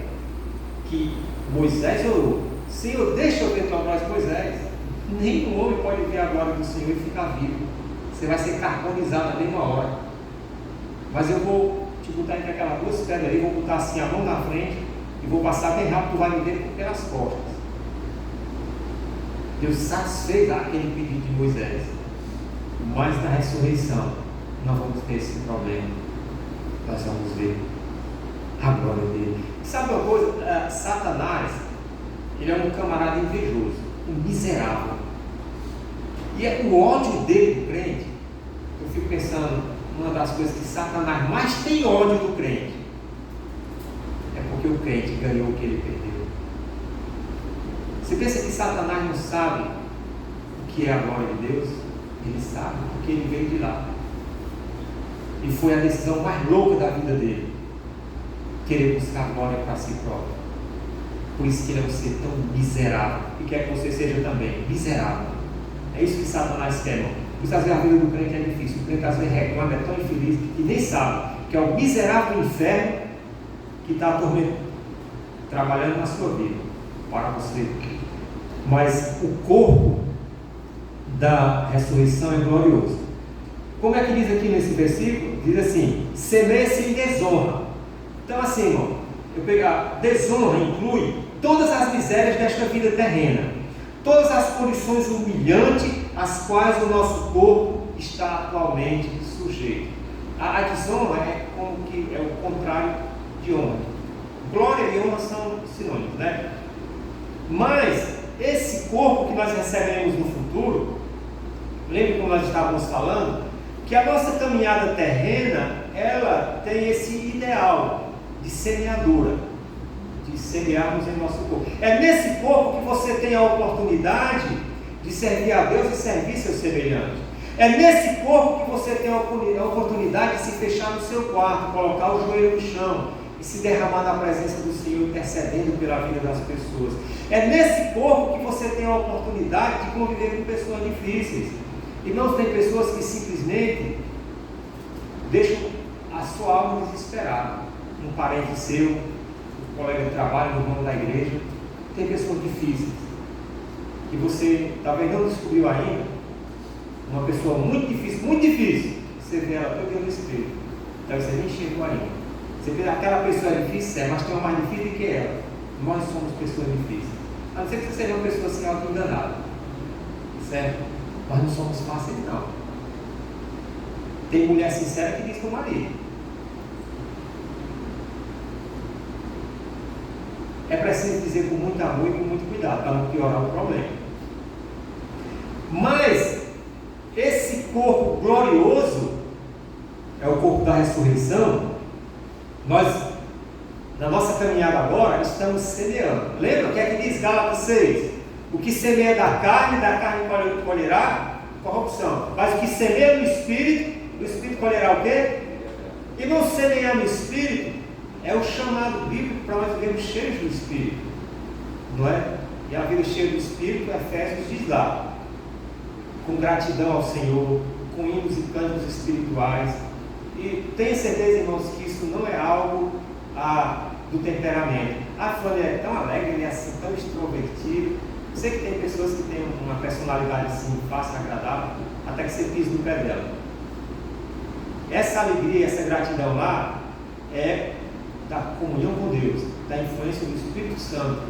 que Moisés orou: Senhor, deixa eu ver tua glória. Moisés, nenhum homem pode ver a glória do Senhor e ficar vivo. Você vai ser carbonizado na mesma hora. Mas eu vou te botar entre aquelas duas pedras ali, vou botar assim a mão na frente e vou passar bem rápido, tu vai me ver pelas costas. Deus satisfez aquele pedido de Moisés. Mas na ressurreição nós vamos ter esse problema. Nós vamos ver a glória dele. Sabe uma coisa? Satanás, ele é um camarada invejoso, um miserável. E é o ódio dele do crente. Eu fico pensando, uma das coisas que Satanás mais tem ódio do crente é porque o crente ganhou o que ele perdeu. Você pensa que Satanás não sabe o que é a glória de Deus? Ele sabe, porque ele veio de lá. E foi a decisão mais louca da vida dele, querer buscar glória para si próprio. Por isso que ele é um ser tão miserável, e quer que você seja também miserável. É isso que Satanás quer, irmão. Por isso às vezes a vida do crente é difícil. O crente às vezes reclama, é tão infeliz que nem sabe que é o miserável do inferno que está trabalhando na sua vida para você. Mas o corpo da ressurreição é glorioso. Como é que diz aqui nesse versículo? Diz assim: semeia-se em desonra. Então assim, irmão, eu pegar desonra inclui todas as misérias desta vida terrena, todas as condições humilhantes às quais o nosso corpo está atualmente sujeito. A desonra é como que é o contrário de honra. Glória e honra são sinônimos, né? Mas esse corpo que nós recebemos no futuro, lembra como nós estávamos falando, que a nossa caminhada terrena, ela tem esse ideal de semeadura. de semearmos em nosso corpo. É nesse corpo que você tem a oportunidade de servir a Deus e servir seu semelhante. É nesse corpo que você tem a oportunidade de se fechar no seu quarto, colocar o joelho no chão e se derramar na presença do Senhor, intercedendo pela vida das pessoas. É nesse corpo que você tem a oportunidade de conviver com pessoas difíceis. Irmãos, tem pessoas que simplesmente deixam a sua alma desesperada. Um parente seu, um colega de trabalho, um irmão da igreja. Tem pessoas difíceis que você talvez não descobriu ainda. Uma pessoa muito difícil, você vê ela todo dia no espelho. Então você nem chegou ainda. Você vê aquela pessoa difícil, mas tem uma mais difícil do que ela. Nós somos pessoas difíceis. A não ser que você seja uma pessoa assim auto-enganada. Certo? Nós não somos fáceis, não. Tem mulher sincera que diz para o marido. É preciso dizer com muito amor e com muito cuidado, para não piorar o problema. Mas, esse corpo glorioso, é o corpo da ressurreição, nós, na nossa caminhada agora, estamos semeando. Lembra o que é que diz Gálatas 6? O que semeia da carne colherá corrupção. Mas o que semeia no Espírito colherá o quê? E não semear no Espírito é o chamado bíblico para nós vivermos cheios do Espírito. Não é? E a vida cheia do Espírito, Efésios diz lá. Com gratidão ao Senhor, com hinos e cânticos espirituais. E tenha certeza, irmãos, que isso não é algo do temperamento. A Flávia é tão alegre, ele é assim, tão extrovertido. Sei que tem pessoas que têm uma personalidade assim, fácil e agradável, até que você pisa no pé dela. Essa alegria, essa gratidão lá, é da comunhão com Deus, da influência do Espírito Santo,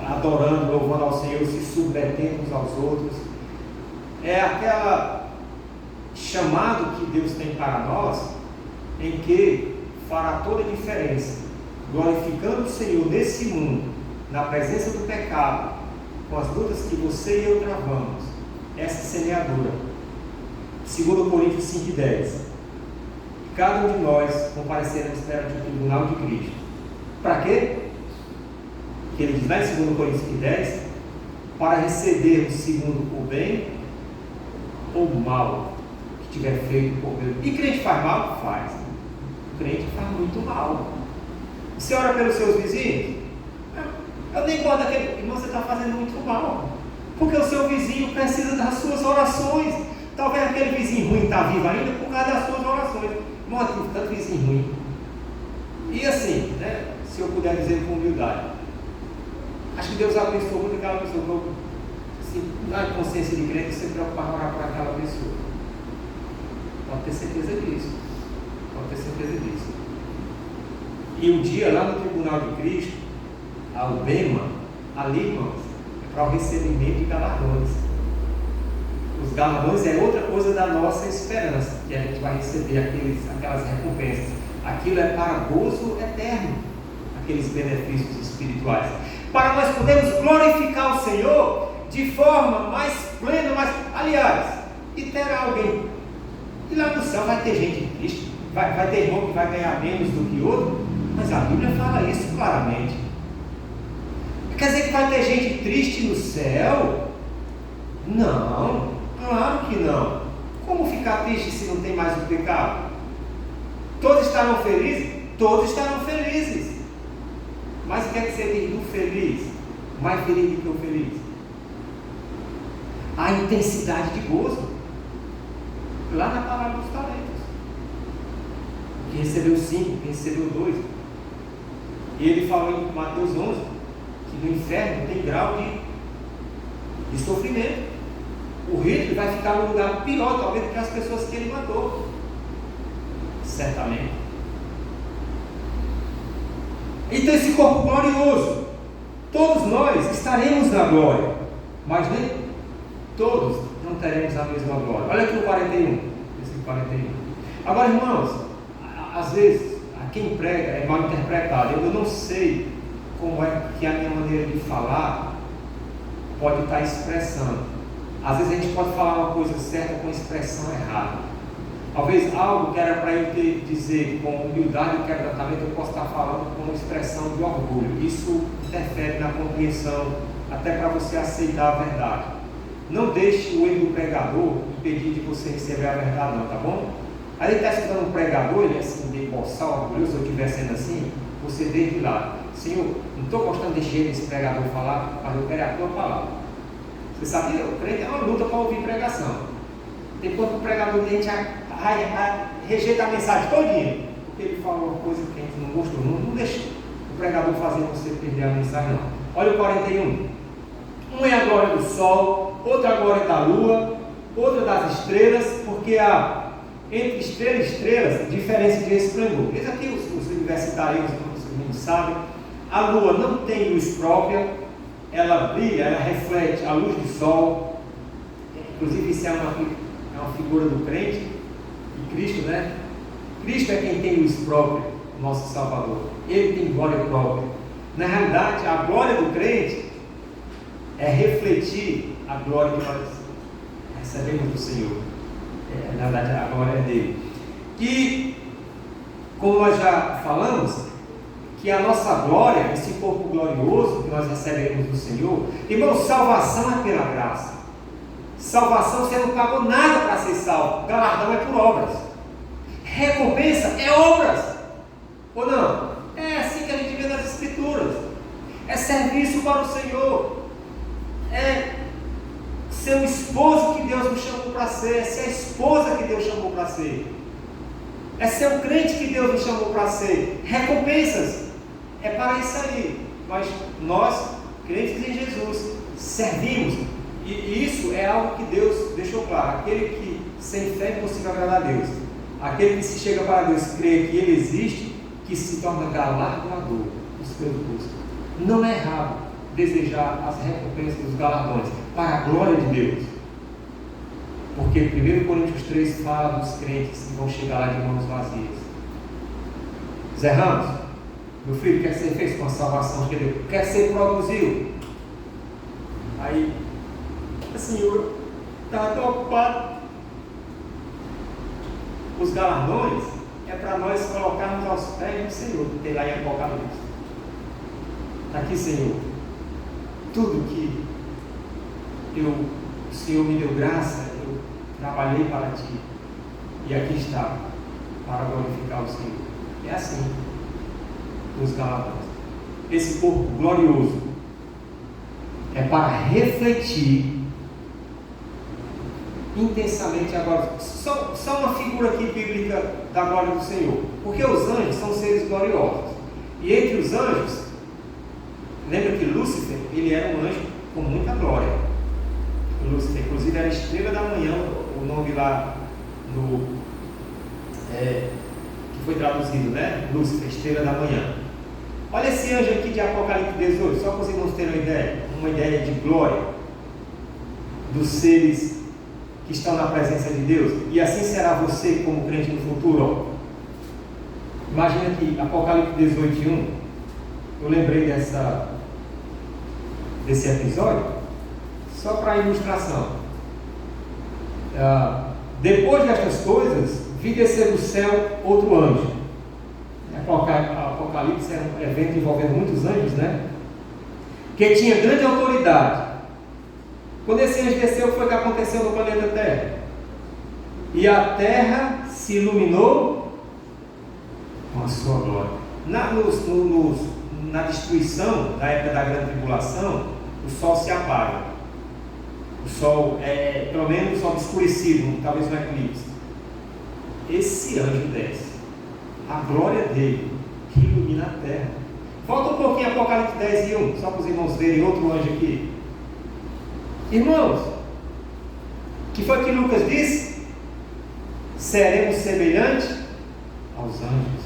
adorando, louvando ao Senhor, se submetendo uns aos outros. É aquela chamado que Deus tem para nós, em que fará toda a diferença, glorificando o Senhor nesse mundo, na presença do pecado, com as lutas que você e eu travamos. Essa semeadura. 2 Coríntios 5:10. Cada um de nós compareceremos perante o tribunal de Cristo. Para quê? Que ele diz lá em 2 Coríntios 5:10, para recebermos segundo o bem ou o mal que tiver feito por Deus. E crente faz mal? Faz. O crente faz muito mal. Você ora pelos seus vizinhos? Eu nem gosto daquele. Irmão, você está fazendo muito mal. Porque o seu vizinho precisa das suas orações. Talvez aquele vizinho ruim está vivo ainda por causa das suas orações. Irmão, eu tive tanto vizinho ruim. E assim, né, se eu puder dizer com humildade, acho que Deus abençoou muito aquela pessoa. Assim, na consciência de crente, você preocupar em orar por aquela pessoa. Pode ter certeza disso. Pode ter certeza disso. E um dia lá no tribunal de Cristo, ao Bema, ali, irmãos, é para o recebimento de galardões. Os galardões é outra coisa da nossa esperança, que a gente vai receber aquelas recompensas. Aquilo é para gozo eterno, aqueles benefícios espirituais. Para nós podermos glorificar o Senhor de forma mais plena, aliás, e terá alguém. E lá no céu vai ter gente triste, vai ter irmão que vai ganhar menos do que outro, mas a Bíblia fala isso claramente. Quer dizer que vai ter gente triste no céu? Não, claro que não. Como ficar triste se não tem mais o pecado? Todos estarão felizes? Todos estarão felizes. Mas o que é que você diz do feliz? Mais feliz do que o feliz? A intensidade de gozo. Lá na palavra dos talentos. Quem recebeu 5, quem recebeu 2. E ele falou em Mateus 11, que no inferno tem grau de sofrimento. O rico vai ficar no lugar pior, talvez, do que as pessoas que ele matou. Certamente. Então, esse corpo glorioso, todos nós estaremos na glória, mas nem todos não teremos a mesma glória. Olha aqui o 41. Esse 41. Agora, irmãos, às vezes, quem prega é mal interpretado. Eu não sei como é que a minha maneira de falar pode estar expressando. Às vezes a gente pode falar uma coisa certa com expressão errada. Talvez algo que era para eu dizer com humildade e quebrantamento, eu posso estar falando com uma expressão de orgulho. Isso interfere na compreensão, até para você aceitar a verdade. Não deixe o erro do pregador impedir de você receber a verdade, não, tá bom? Aí ele está escutando um pregador, ele é assim, de boçal, orgulhoso, se eu estiver sendo assim, você desde lá, Senhor, não estou gostando de jeito desse pregador falar, mas eu quero a tua palavra. Você sabia? O crente é uma luta para ouvir pregação. Tem quanto o pregador de gente rejeita a mensagem todinha, porque ele falou uma coisa que a gente não gostou. Não deixa o pregador fazer você perder a mensagem, não. Olha o 41. Um é a glória do sol, outra a glória da lua, outra das estrelas, porque há entre estrela e estrelas diferença de esplendor. Eis aqui os universitários, os sabem, a lua não tem luz própria, ela brilha, ela reflete a luz do sol. Inclusive isso é uma figura do crente, de Cristo, né? Cristo é quem tem luz própria, o nosso Salvador. Ele tem glória própria. Na realidade, a glória do crente é refletir a glória que nós recebemos do Senhor. Na verdade, a glória é dele. E, como nós já falamos, que a nossa glória, esse corpo glorioso que nós recebemos do Senhor, irmão, salvação é pela graça. Salvação você não pagou nada para ser salvo, galardão é por obras. Recompensa é obras, ou não? É assim que a gente vê nas Escrituras. É serviço para o Senhor, é ser o esposo que Deus nos chamou para ser, é ser a esposa que Deus chamou para ser, é ser o crente que Deus nos chamou para ser. Recompensas é para isso aí. Mas nós, crentes em Jesus, servimos, e isso é algo que Deus deixou claro. Aquele que sem fé é impossível agradar a Deus, aquele que se chega para Deus, crê que Ele existe, que se torna galardoador dos seus custos. Não é errado desejar as recompensas dos galardões para a glória de Deus, porque 1 Coríntios 3 fala dos crentes que vão chegar lá de mãos vazias. Zé Ramos, meu filho, o que você fez com a salvação? O que você produziu? Aí, assim, eu estava tão ocupado. Os galardões é para nós colocarmos aos pés do Senhor, que tem lá em Apocalipse. Está aqui, Senhor, tudo que o Senhor me deu graça, eu trabalhei para Ti, e aqui está, para glorificar o Senhor. É assim, os galardões. Esse corpo glorioso é para refletir intensamente agora, só uma figura aqui bíblica da glória do Senhor, porque os anjos são seres gloriosos, e entre os anjos, lembra que Lúcifer, ele era um anjo com muita glória. Lúcifer, inclusive, era a estrela da manhã, o nome lá que foi traduzido, né? Lúcifer, estrela da manhã. Olha esse anjo aqui de Apocalipse 18, só para os irmãos terem uma ideia de glória dos seres que estão na presença de Deus. E assim será você como crente no futuro. Imagina que Apocalipse 18:1, eu lembrei desse episódio, só para ilustração. Depois destas coisas, vi descer do céu outro anjo. Apocalipse é um evento envolvendo muitos anjos, né? Que tinha grande autoridade. Quando esse anjo desceu, foi o que aconteceu no planeta Terra. E a terra se iluminou com a sua glória. Na destruição da época da grande tribulação, o sol se apaga. O sol pelo menos o sol escurecido, talvez um eclipse. Esse anjo desce. A glória dele que ilumina a terra. Volta um pouquinho Apocalipse 10:1, só para os irmãos verem outro anjo aqui. Irmãos, que foi que Lucas disse? Seremos semelhantes aos anjos.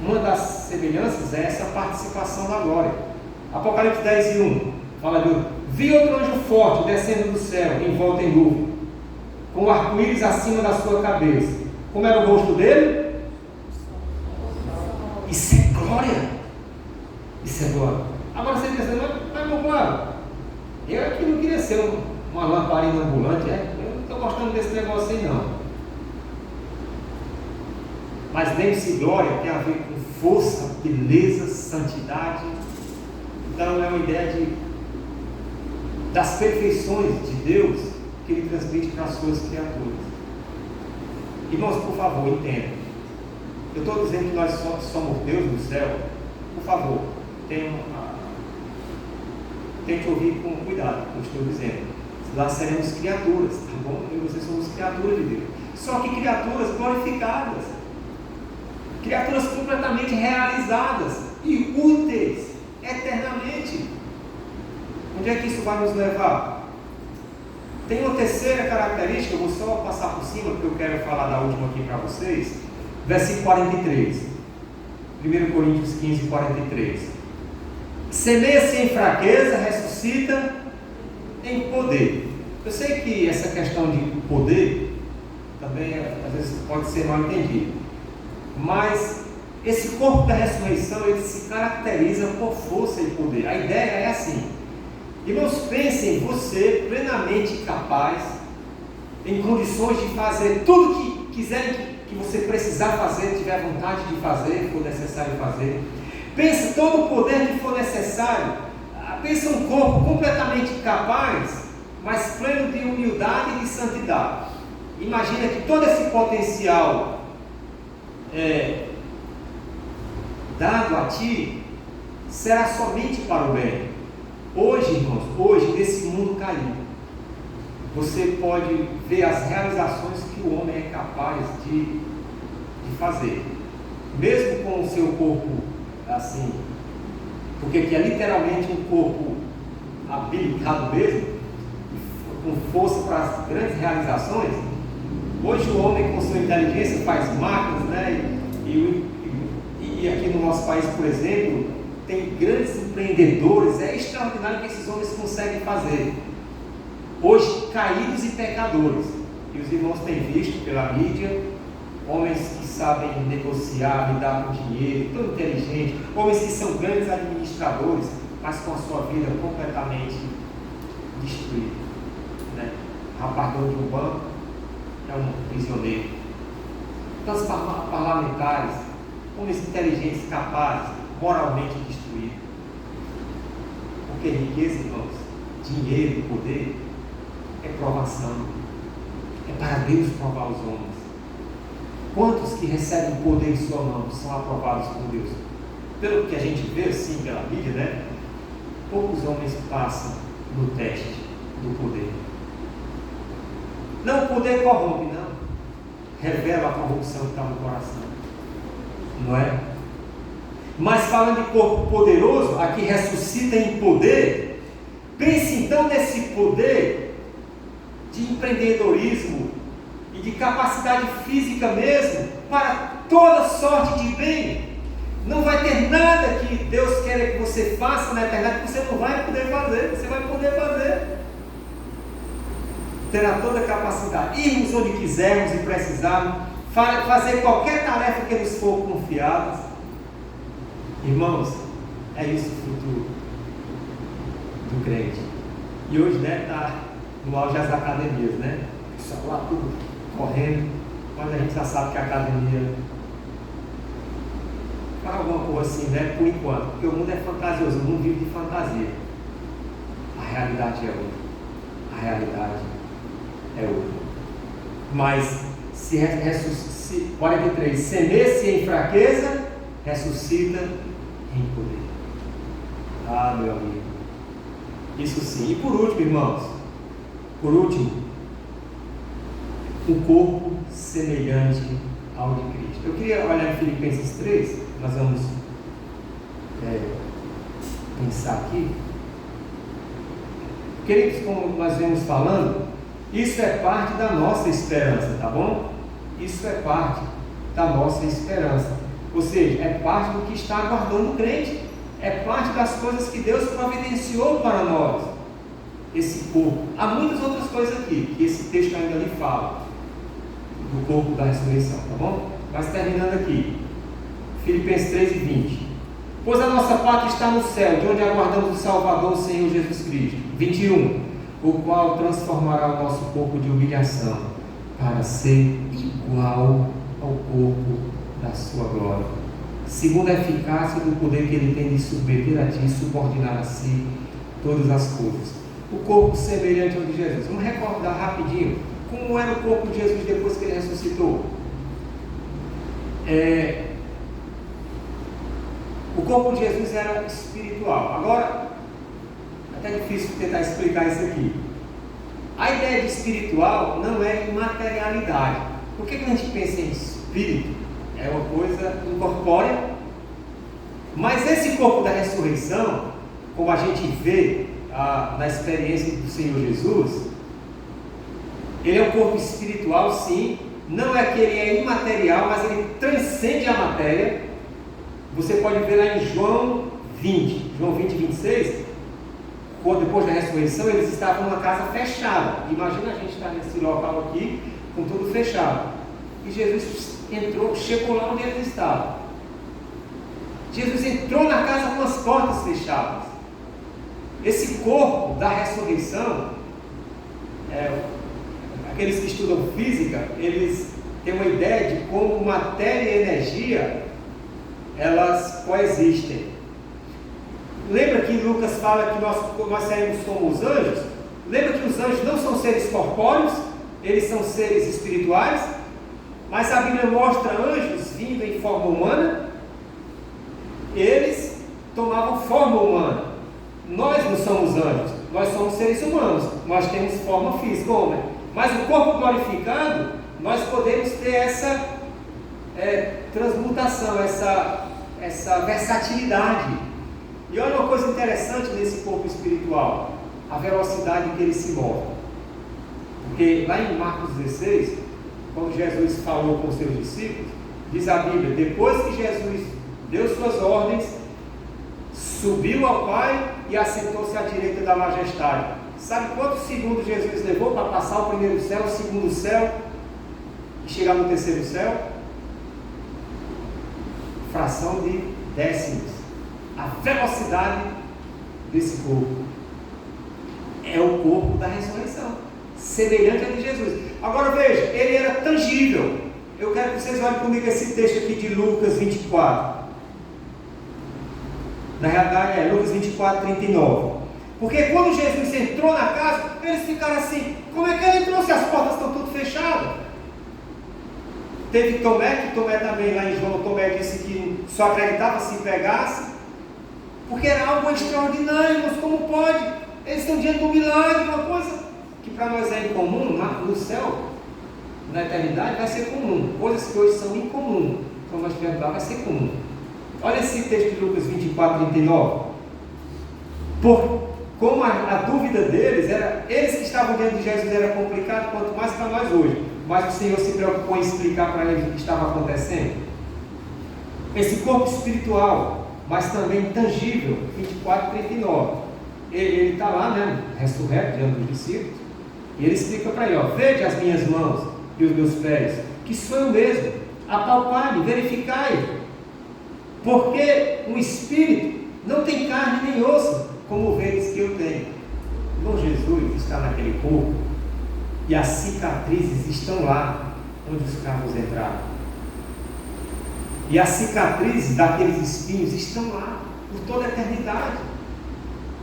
Uma das semelhanças é essa participação da glória. Apocalipse 10:1 fala de vi outro anjo forte descendo do céu, envolto em nuvem, com arco-íris acima da sua cabeça. Como era o rosto dele? Isso é glória. Isso é glória. Agora você pensa, mas meu claro, eu aqui não queria ser uma lamparina ambulante, eu não estou gostando desse negócio aí não. Mas lembre-se, glória tem a ver com força, beleza, santidade. Então é uma ideia das perfeições de Deus que Ele transmite para as suas criaturas. Irmãos, por favor, entendam. Eu estou dizendo que nós somos Deus do céu. Por favor, tente ouvir com cuidado o que eu estou dizendo. Lá seremos criaturas, tá bom? Eu e vocês somos criaturas de Deus. Só que criaturas glorificadas. Criaturas completamente realizadas e úteis eternamente. Onde é que isso vai nos levar? Tem uma terceira característica, eu vou só passar por cima, porque eu quero falar da última aqui para vocês. Versículo 43. 1 Coríntios 15, 43. Semeia-se em fraqueza, ressuscita em poder. Eu sei que essa questão de poder também às vezes pode ser mal entendido, mas esse corpo da ressurreição ele se caracteriza por força e poder. A ideia é assim: irmãos, pensem você plenamente capaz, em condições de fazer tudo que quiserem, que você precisar fazer, tiver vontade de fazer, for necessário fazer. Pensa todo o poder que for necessário. Pensa um corpo completamente capaz, mas pleno de humildade e de santidade. Imagina que todo esse potencial dado a ti será somente para o bem. Hoje, irmãos, nesse mundo caído, você pode ver as realizações que o homem é capaz de fazer, mesmo com o seu corpo assim, porque que é literalmente um corpo habilitado mesmo, com força para as grandes realizações. Hoje o homem com sua inteligência faz máquinas, né? E aqui no nosso país, por exemplo, tem grandes empreendedores. É extraordinário o que esses homens conseguem fazer. Hoje, caídos e pecadores. E os irmãos têm visto pela mídia homens que sabem negociar, lidar com dinheiro, tão inteligentes, homens que são grandes administradores, mas com a sua vida completamente destruída, né? Rapaz de um banco é um prisioneiro. Então, os parlamentares, homens inteligentes, capazes, moralmente destruídos. Porque riqueza, irmãos, dinheiro e poder é provação. É para Deus provar os homens. Quantos que recebem poder em sua mão são aprovados por Deus? Pelo que a gente vê assim pela mídia, né? Poucos homens passam no teste do poder. Não, o poder corrompe, não. Revela a corrupção que está no coração. Não é? Mas falando de corpo poderoso, aqui ressuscita em poder. Pense então nesse poder de empreendedorismo e de capacidade física mesmo, para toda sorte de bem. Não vai ter nada que Deus queira que você faça na eternidade que você não vai poder fazer. Você vai poder fazer. Terá toda a capacidade. Irmos onde quisermos e precisarmos, fazer qualquer tarefa que nos for confiada. Irmãos, é isso o futuro do crente. E hoje deve estar no auge das academias, né? Só lá tudo correndo, mas a gente já sabe que a academia faz alguma coisa assim, né? Por enquanto, porque o mundo é fantasioso, o mundo vive de fantasia. A realidade é outra. A realidade é outra. Mas se 43, semeia-se em fraqueza, ressuscita em poder. Ah, meu amigo, isso sim. E por último, irmãos, um corpo semelhante ao de Cristo. Eu queria olhar em Filipenses 3, nós vamos pensar aqui. Queridos, como nós vemos falando, isso é parte da nossa esperança, tá bom? Isso é parte da nossa esperança. Ou seja, é parte do que está aguardando o crente. É parte das coisas que Deus providenciou para nós. Esse corpo. Há muitas outras coisas aqui, que esse texto ainda lhe fala. Do corpo da ressurreição, tá bom? Mas terminando aqui. Filipenses 3 e 20. Pois a nossa pátria está no céu, de onde aguardamos o Salvador, o Senhor Jesus Cristo. 21. O qual transformará o nosso corpo de humilhação para ser igual ao corpo da sua glória, segundo a eficácia do poder que ele tem de submeter a ti e subordinar a si todas as coisas. O corpo semelhante ao de Jesus. Vamos recordar rapidinho como era o corpo de Jesus depois que ele ressuscitou. O corpo de Jesus era espiritual. Agora, até difícil tentar explicar isso aqui. A ideia de espiritual não é imaterialidade. Por que a gente pensa em espírito? É uma coisa incorpórea. Mas esse corpo da ressurreição, como a gente vê na experiência do Senhor Jesus, ele é um corpo espiritual, sim. Não é que ele é imaterial, mas ele transcende a matéria. Você pode ver lá em João 20, 26, quando depois da ressurreição eles estavam numa casa fechada. Imagina a gente estar nesse local aqui, com tudo fechado. E Jesus entrou, chegou lá onde eles estavam. Jesus entrou na casa com as portas fechadas. Esse corpo da ressurreição, aqueles que estudam física, eles têm uma ideia de como matéria e energia, elas coexistem. Lembra que Lucas fala que nós saímos como os anjos? Lembra que os anjos não são seres corpóreos, eles são seres espirituais, mas a Bíblia mostra anjos vindo em forma humana. Eles tomavam forma humana. Nós não somos anjos, nós somos seres humanos, nós temos forma física, homem. Mas o corpo glorificado, nós podemos ter essa transmutação, essa versatilidade. E olha uma coisa interessante nesse corpo espiritual, a velocidade que ele se move. Porque lá em Marcos 16, quando Jesus falou com os seus discípulos, diz a Bíblia, depois que Jesus deu suas ordens, subiu ao Pai e assentou-se à direita da majestade. Sabe quantos segundos Jesus levou para passar o primeiro céu, o segundo céu e chegar no terceiro céu? Fração de décimos. A velocidade desse corpo é o corpo da ressurreição, semelhante ao de Jesus. Agora veja, ele era tangível. Eu quero que vocês olhem comigo esse texto aqui de Lucas 24. Na realidade é Lucas 24, 39. Porque quando Jesus entrou na casa, eles ficaram assim: como é que ele entrou se as portas estão tudo fechadas? Teve Tomé, que Tomé também lá em João, Tomé disse que só acreditava se pegasse, porque era algo extraordinário. Mas como pode? Eles estão diante de um milagre, uma coisa que para nós é incomum. No céu, na eternidade, vai ser comum. Coisas que hoje são incomuns, quando nós estivermos lá, vai ser comum. Olha esse texto de Lucas 24, 39. Como a dúvida deles era, eles que estavam diante de Jesus era complicado, quanto mais para nós hoje. Mas o Senhor se preocupou em explicar para eles o que estava acontecendo. Esse corpo espiritual, mas também tangível, 24, 39. Ele está lá, né, ressurreto diante dos discípulos, e ele explica para ele: vede as minhas mãos e os meus pés, que sou eu mesmo, apalpai-me, verificai. Porque um espírito não tem carne nem osso, como vedes que eu tenho. Irmão, Jesus está naquele corpo, e as cicatrizes estão lá onde os carros entraram. E as cicatrizes daqueles espinhos estão lá por toda a eternidade.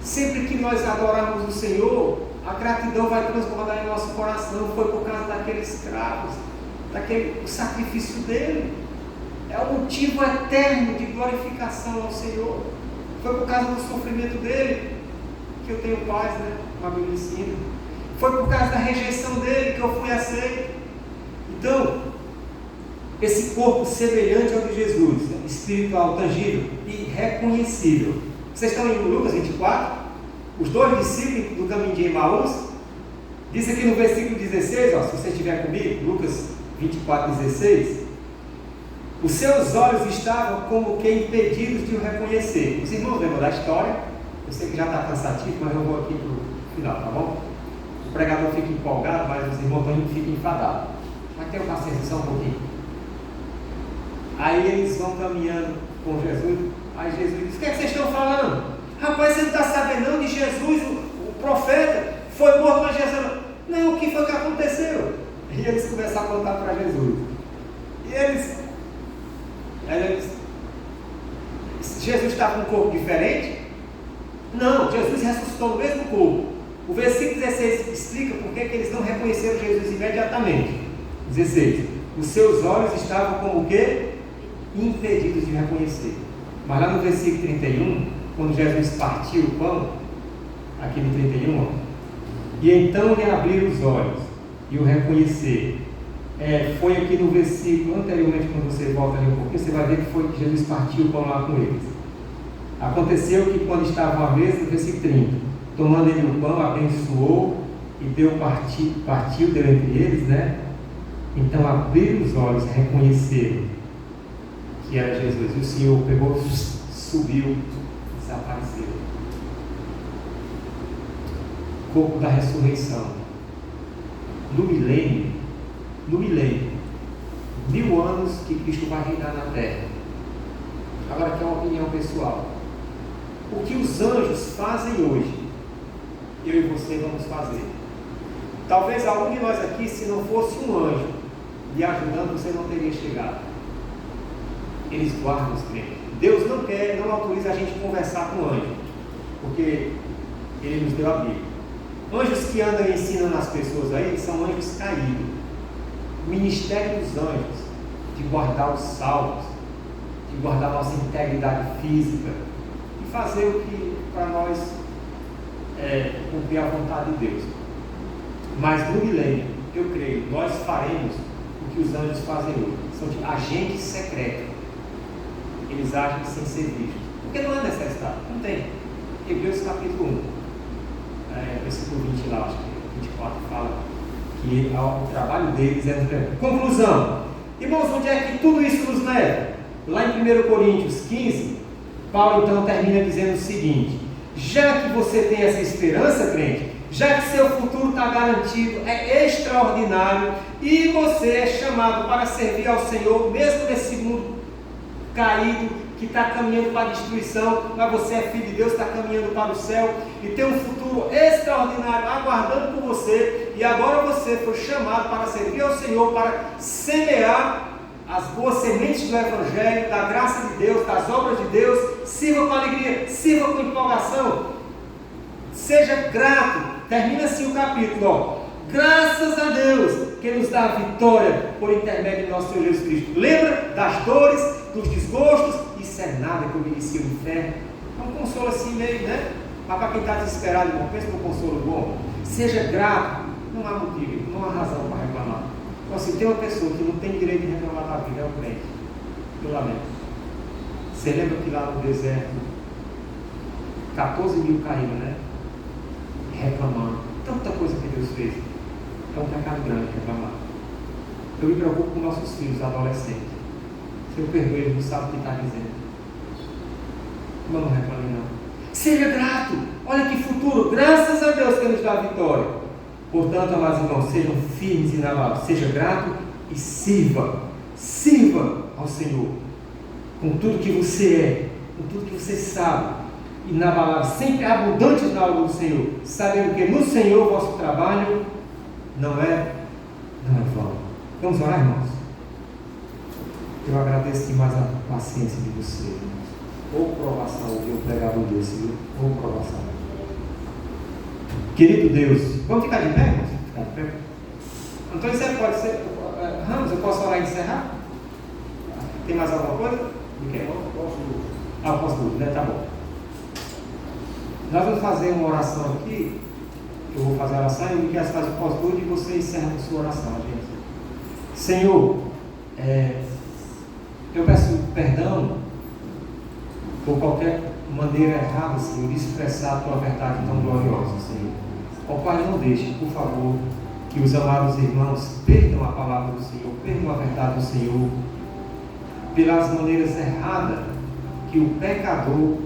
Sempre que nós adorarmos o Senhor, a gratidão vai transbordar em nosso coração. Foi por causa daqueles cravos, daquele sacrifício dele. É o motivo eterno de glorificação ao Senhor. Foi por causa do sofrimento dele que eu tenho paz, né? Uma Bíblia ensina. Foi por causa da rejeição dele que eu fui aceito. Então, esse corpo semelhante ao de Jesus, espiritual, tangível e reconhecível. Vocês estão em Lucas 24? Os dois discípulos do caminho de Emaús, diz aqui no versículo 16, se você estiver comigo, Lucas 24, 16. Os seus olhos estavam como que impedidos de o reconhecer. Os irmãos lembram da história? Eu sei que já está cansativo, mas eu vou aqui para o final, tá bom? O pregador fica empolgado, mas os irmãos ficam enfadados. Mas tenham paciência só um pouquinho. Aí eles vão caminhando com Jesus. Aí Jesus diz: o que é que vocês estão falando? Rapaz, você não está sabendo não de Jesus, o profeta, foi morto na Jesus. Não, o que foi que aconteceu? E eles começam a contar para Jesus. E eles Jesus estava com um corpo diferente? Não, Jesus ressuscitou no mesmo corpo. O versículo 16 explica por que eles não reconheceram Jesus imediatamente. 16. Os seus olhos estavam como o quê? Impedidos de reconhecer. Mas lá no versículo 31, quando Jesus partiu o pão, aqui no 31, e então lhe abriram os olhos e o reconhecer. Foi aqui no versículo anteriormente, quando você volta ali um pouquinho, você vai ver que foi que Jesus partiu o pão lá com eles. Aconteceu que quando estavam à mesa, no versículo 30, tomando ele o pão, abençoou e partiu, deu entre eles, né? Então abriram os olhos, reconheceram que era Jesus. E o Senhor pegou, subiu, desapareceu. Corpo da ressurreição. No milênio, 1000 anos que Cristo vai reinar na terra. Agora aqui é uma opinião pessoal. O que os anjos fazem hoje, eu e você vamos fazer. Talvez algum de nós aqui, se não fosse um anjo lhe ajudando, você não teria chegado. Eles guardam os crentes. Deus não autoriza a gente conversar com anjo, porque Ele nos deu a Bíblia. Anjos que andam e ensinam as pessoas aí, são anjos caídos. O ministério dos anjos, de guardar os salvos, de guardar nossa integridade física, e fazer o que para nós cumprir a vontade de Deus. Mas no milênio, eu creio, nós faremos o que os anjos fazem hoje. São de agentes secretos. Eles agem sem ser vistos. Porque não há necessidade, não tem. Hebreus capítulo 1, versículo 20 lá, acho que 24 fala que o trabalho deles é no. Conclusão. Irmãos, onde é que tudo isso nos leva? Lá em 1 Coríntios 15, Paulo então termina dizendo o seguinte: já que você tem essa esperança, crente, já que seu futuro está garantido, é extraordinário, e você é chamado para servir ao Senhor, mesmo nesse mundo caído, que está caminhando para a destruição, mas você é filho de Deus, está caminhando para o céu, e tem um futuro extraordinário aguardando por você, e agora você foi chamado para servir ao Senhor, para semear as boas sementes do Evangelho, da graça de Deus, das obras de Deus. Sirva com alegria, sirva com empolgação, seja grato. Termina assim o capítulo, ó. Graças a Deus que nos dá a vitória por intermédio de nosso Senhor Jesus Cristo. Lembra das dores, dos desgostos? Isso é nada que eu merecia no inferno. É um consolo assim meio, né? Mas para quem está desesperado, irmão, pensa no consolo bom. Seja grato. Não há motivo, não há razão para reclamar. Então, assim, tem uma pessoa que não tem direito de reclamar da vida, é o crente. Eu lamento. Você lembra que lá no deserto 14 mil caíram, né? Reclamando. Tanta coisa que Deus fez. É um pecado grande reclamar. Eu me preocupo com nossos filhos adolescentes. Se eu perdoe, ele não sabe o que está dizendo. Não reclame não. Seja grato. Olha que futuro. Graças a Deus que nos dá a vitória. Portanto, amados irmãos, sejam firmes e inabaláveis. Seja grato e sirva. Sirva ao Senhor. Com tudo que você é. Com tudo que você sabe. Inabaláveis. Sempre abundantes na obra do Senhor. Sabendo que no Senhor o vosso trabalho não é vão. Vamos orar, irmãos? Eu agradeço demais a paciência de vocês, irmãos. Ou provação, ouvir um pregador desse, viu? Ou provação. Querido Deus, vamos ficar de pé, irmãos? Ficar de pé. Antônio, você pode ser. Ramos, eu posso orar e encerrar? Tem mais alguma coisa? De quem? Posso, né? Tá bom. Nós vamos fazer uma oração aqui. Eu vou fazer a oração e o Miguel faz o pós-tudo e você encerra com sua oração, gente. Senhor, eu peço perdão por qualquer maneira errada, Senhor, de expressar a tua verdade tão gloriosa, Senhor. Ó Pai, não deixe, por favor, que os amados irmãos perdam a palavra do Senhor, perdam a verdade do Senhor, pelas maneiras erradas que o pecador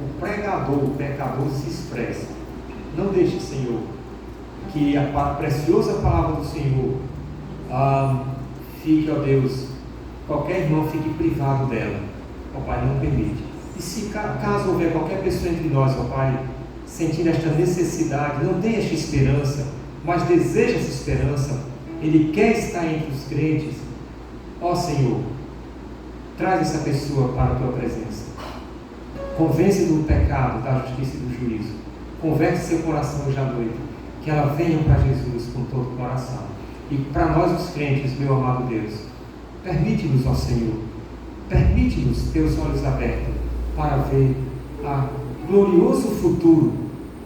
se expressa. Não deixe, Senhor, que a preciosa palavra do Senhor fique, ó Deus, qualquer irmão fique privado dela. Ó Pai, não permite. E se caso houver qualquer pessoa entre nós, ó Pai, sentindo esta necessidade, não tem esta esperança, mas deseja essa esperança, ele quer estar entre os crentes, ó Senhor, Traz essa pessoa para a tua presença. Convence do pecado, da justiça e do juízo. Converte seu coração hoje à noite. Que ela venha para Jesus com todo o coração. E para nós os crentes, meu amado Deus, permite-nos, ó Senhor, permite-nos ter os olhos abertos para ver a glorioso futuro,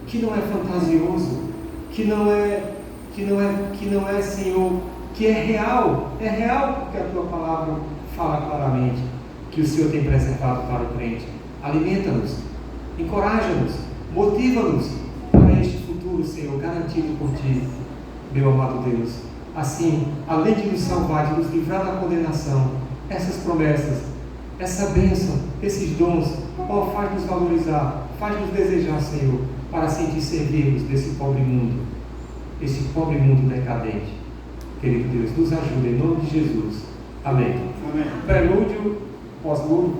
que não é fantasioso, que não é, Senhor, que é real porque a tua palavra fala claramente que o Senhor tem preservado para o crente. Alimenta-nos, encoraja-nos, motiva-nos para este futuro, Senhor, garantido por ti, meu amado Deus. Assim, além de nos salvar, de nos livrar da condenação, essas promessas, essa bênção, esses dons, ó, faz-nos valorizar, faz-nos desejar, Senhor, para assim te servirmos desse pobre mundo decadente. Querido Deus, nos ajuda em nome de Jesus. Amém. Amém. Prelúdio, pós-lúdio,